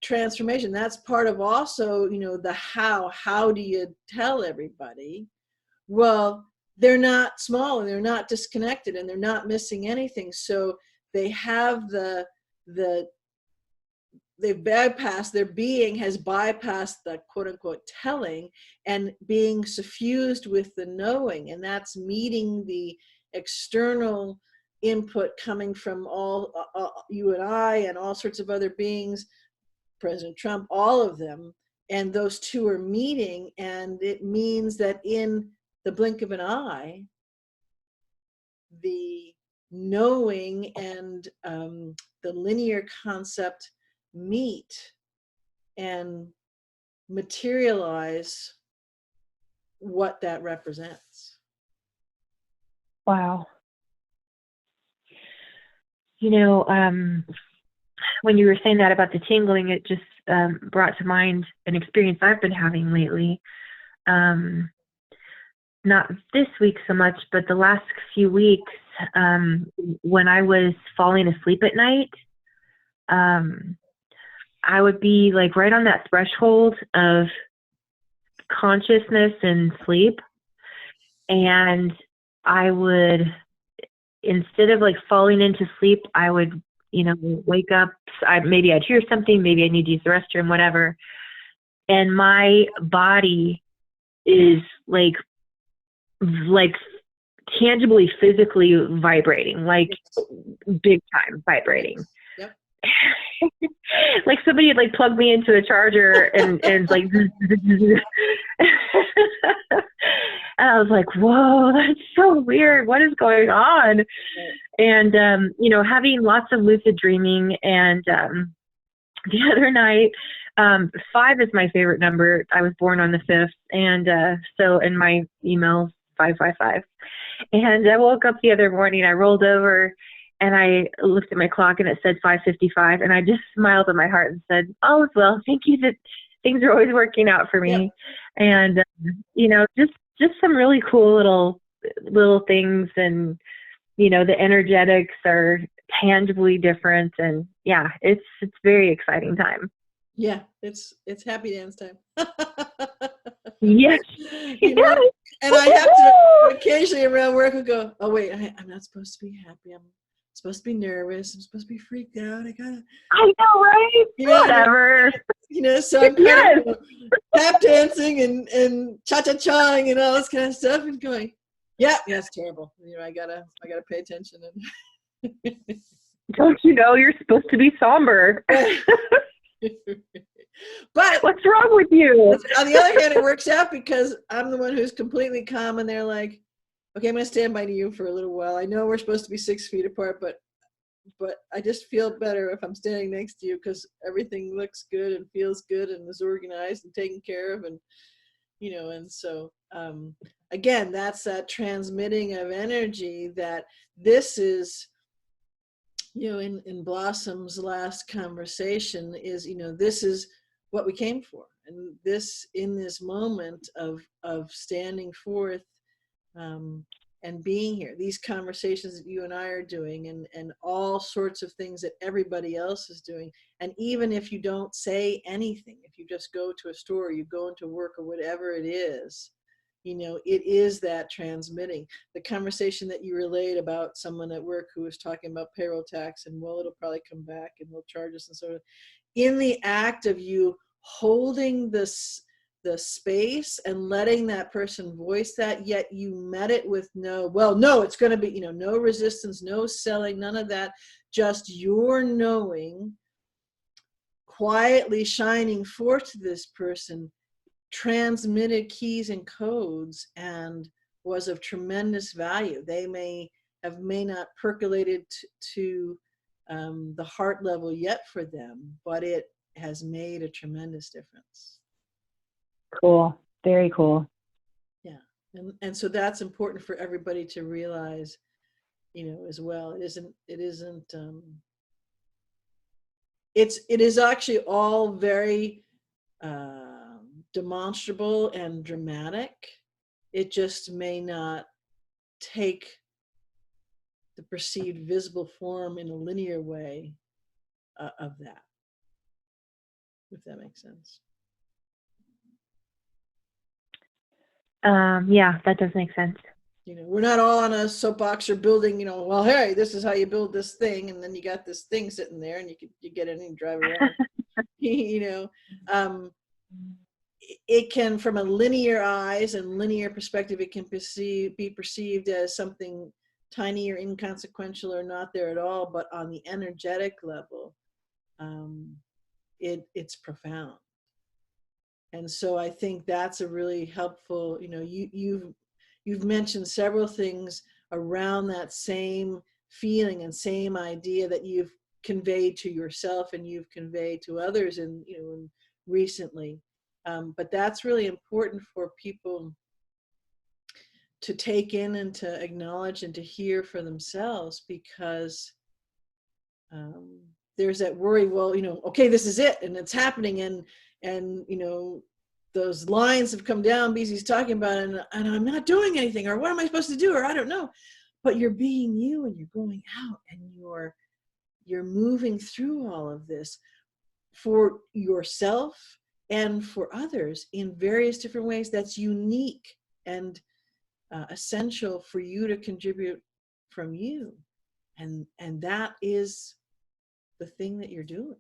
transformation. That's part of also, the how do you tell everybody? Well, they're not small, and they're not disconnected, and they're not missing anything. So they have they've bypassed, their being has bypassed the quote unquote telling and being suffused with the knowing. And that's meeting the external input coming from all you and I and all sorts of other beings, President Trump, all of them. And those two are meeting. And it means that in the blink of an eye, the knowing and the linear concept meet and materialize what that represents. Wow. When you were saying that about the tingling, it just brought to mind an experience I've been having lately. Not this week so much, but the last few weeks, when I was falling asleep at night, I would be like right on that threshold of consciousness and sleep. And I would, instead of like falling into sleep, I would, wake up. Maybe I'd hear something, maybe I need to use the restroom, whatever. And my body is like tangibly, physically vibrating, like big time vibrating. Yep. Like somebody had like plugged me into a charger and like, and I was like, whoa, that's so weird. What is going on? And, you know, having lots of lucid dreaming. And the other night, 5 is my favorite number. I was born on the 5th. And so in my emails, 555. And I woke up the other morning, I rolled over and I looked at my clock and it said 5:55. And I just smiled in my heart and said, oh, well, thank you that things are always working out for me. Yep. And, you know, just some really cool little things. And, you know, the energetics are tangibly different. And yeah, it's very exciting time. Yeah, it's happy dance time. Yes. You know, and I have to occasionally around work and go, oh wait, I'm not supposed to be happy. I'm supposed to be nervous. I'm supposed to be freaked out. I know, right? You know, whatever. You know, so I'm kind of tap dancing and cha-cha-chaing and all this kind of stuff and going, yeah, it's terrible. You know, I gotta pay attention. And don't you know you're supposed to be somber? But what's wrong with you? On the other hand, it works out because I'm the one who's completely calm, and they're like, okay, I'm going to stand by you for a little while. I know we're supposed to be 6 feet apart, but I just feel better if I'm standing next to you because everything looks good and feels good and is organized and taken care of. And, you know, and so, again, that's that transmitting of energy that this is, you know, in Blossom's last conversation is, you know, this is what we came for. And this, in this moment of standing forth and being here, these conversations that you and I are doing and all sorts of things that everybody else is doing. And even if you don't say anything, if you just go to a store, you go into work or whatever it is, you know, it is that transmitting. The conversation that you relayed about someone at work who was talking about payroll tax and, well, it'll probably come back and they'll charge us and so on. In the act of you holding the space and letting that person voice that, yet you met it with no, it's going to be, you know, no resistance, no selling, none of that, just your knowing, quietly shining forth to this person, transmitted keys and codes and was of tremendous value. They may not percolated to the heart level yet for them, but it has made a tremendous difference. Cool. Very cool. Yeah. And so that's important for everybody to realize, you know, as well. It is actually all very demonstrable and dramatic. It just may not take the perceived visible form in a linear way of that, if that makes sense. Yeah, that does make sense. You know, we're not all on a soapbox or building, you know, well, hey, this is how you build this thing. And then you got this thing sitting there and you get in and drive around, you know. It can, from a linear eyes and linear perspective, it can be perceived as something tiny or inconsequential or not there at all. But on the energetic level, it's profound. And so I think that's a really helpful, you know, you've mentioned several things around that same feeling and same idea that you've conveyed to yourself and you've conveyed to others and, you know, recently. But that's really important for people to take in and to acknowledge and to hear for themselves, because there's that worry, well, you know, okay, this is it and it's happening and you know, those lines have come down, BZ's talking about it, and I'm not doing anything, or what am I supposed to do, or I don't know. But you're being you and you're going out and you're moving through all of this for yourself and for others in various different ways that's unique and essential for you to contribute from you. And that is the thing that you're doing.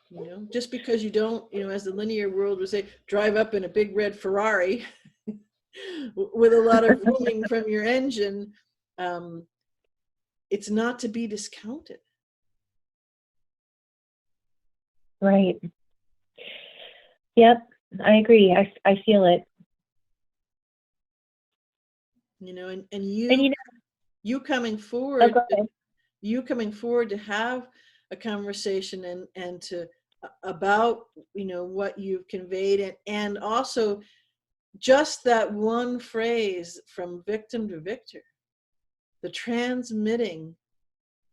You know, just because you don't, you know, as the linear world would say, drive up in a big red Ferrari with a lot of booming from your engine, it's not to be discounted. Right. Yep. I agree. I feel it. You know, and And you coming oh, forward, go ahead. you coming forward to have a conversation and to about, you know, what you've conveyed, and also just that one phrase, from victim to victor, the transmitting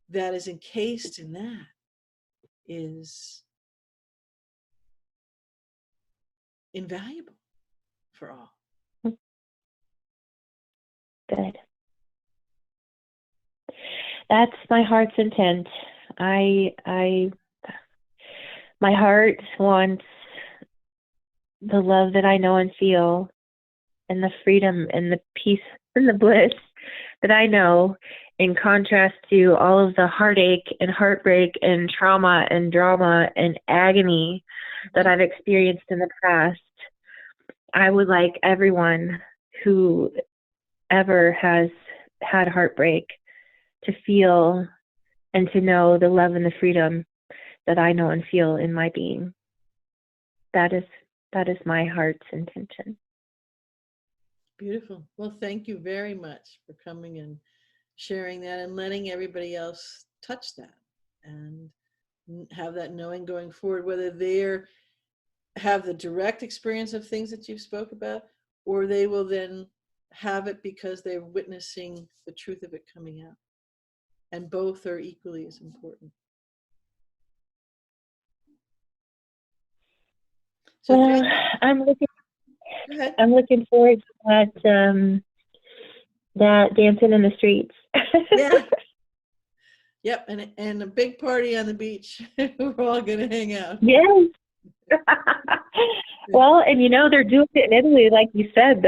that is encased in that is invaluable for all. Good. That's my heart's intent. My heart wants the love that I know and feel, and the freedom and the peace and the bliss that I know, in contrast to all of the heartache and heartbreak and trauma and drama and agony that I've experienced in the past. I would like everyone who ever has had heartbreak to feel and to know the love and the freedom that I know and feel in my being. That is my heart's intention. Beautiful. Well, thank you very much for coming and sharing that and letting everybody else touch that and have that knowing going forward, whether they're have the direct experience of things that you've spoke about, or they will then have it because they're witnessing the truth of it coming out. And both are equally as important. So well, I'm looking forward to that dancing in the streets. Yeah. Yep. And a big party on the beach. We're all gonna hang out. Yes. Well, and you know, they're doing it in Italy, like you said.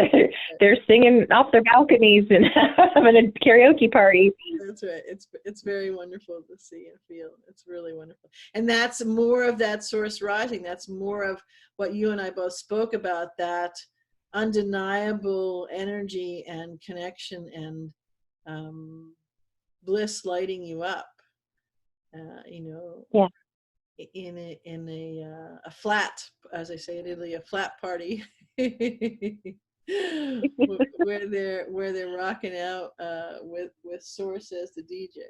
They're singing off their balconies and having a karaoke party. That's right. It's very wonderful to see and feel. It's really wonderful. And that's more of that source rising. That's more of what you and I both spoke about, that undeniable energy and connection and bliss lighting you up. You know, Yeah. in a flat, as I say in Italy, a flat party, where they're rocking out with Source as the DJ.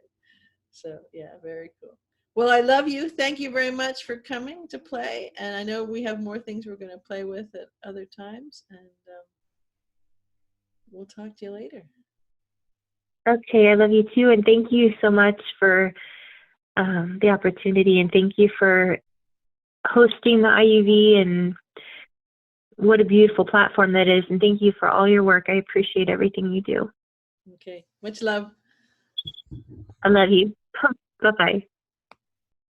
So yeah, very cool. Well, I love you. Thank you very much for coming to play. And I know we have more things we're going to play with at other times. And we'll talk to you later. Okay, I love you too, and thank you so much for the opportunity, and thank you for hosting the IUV, and what a beautiful platform that is, and thank you for all your work. I appreciate everything you do. Okay, much love. I love you. Bye-bye.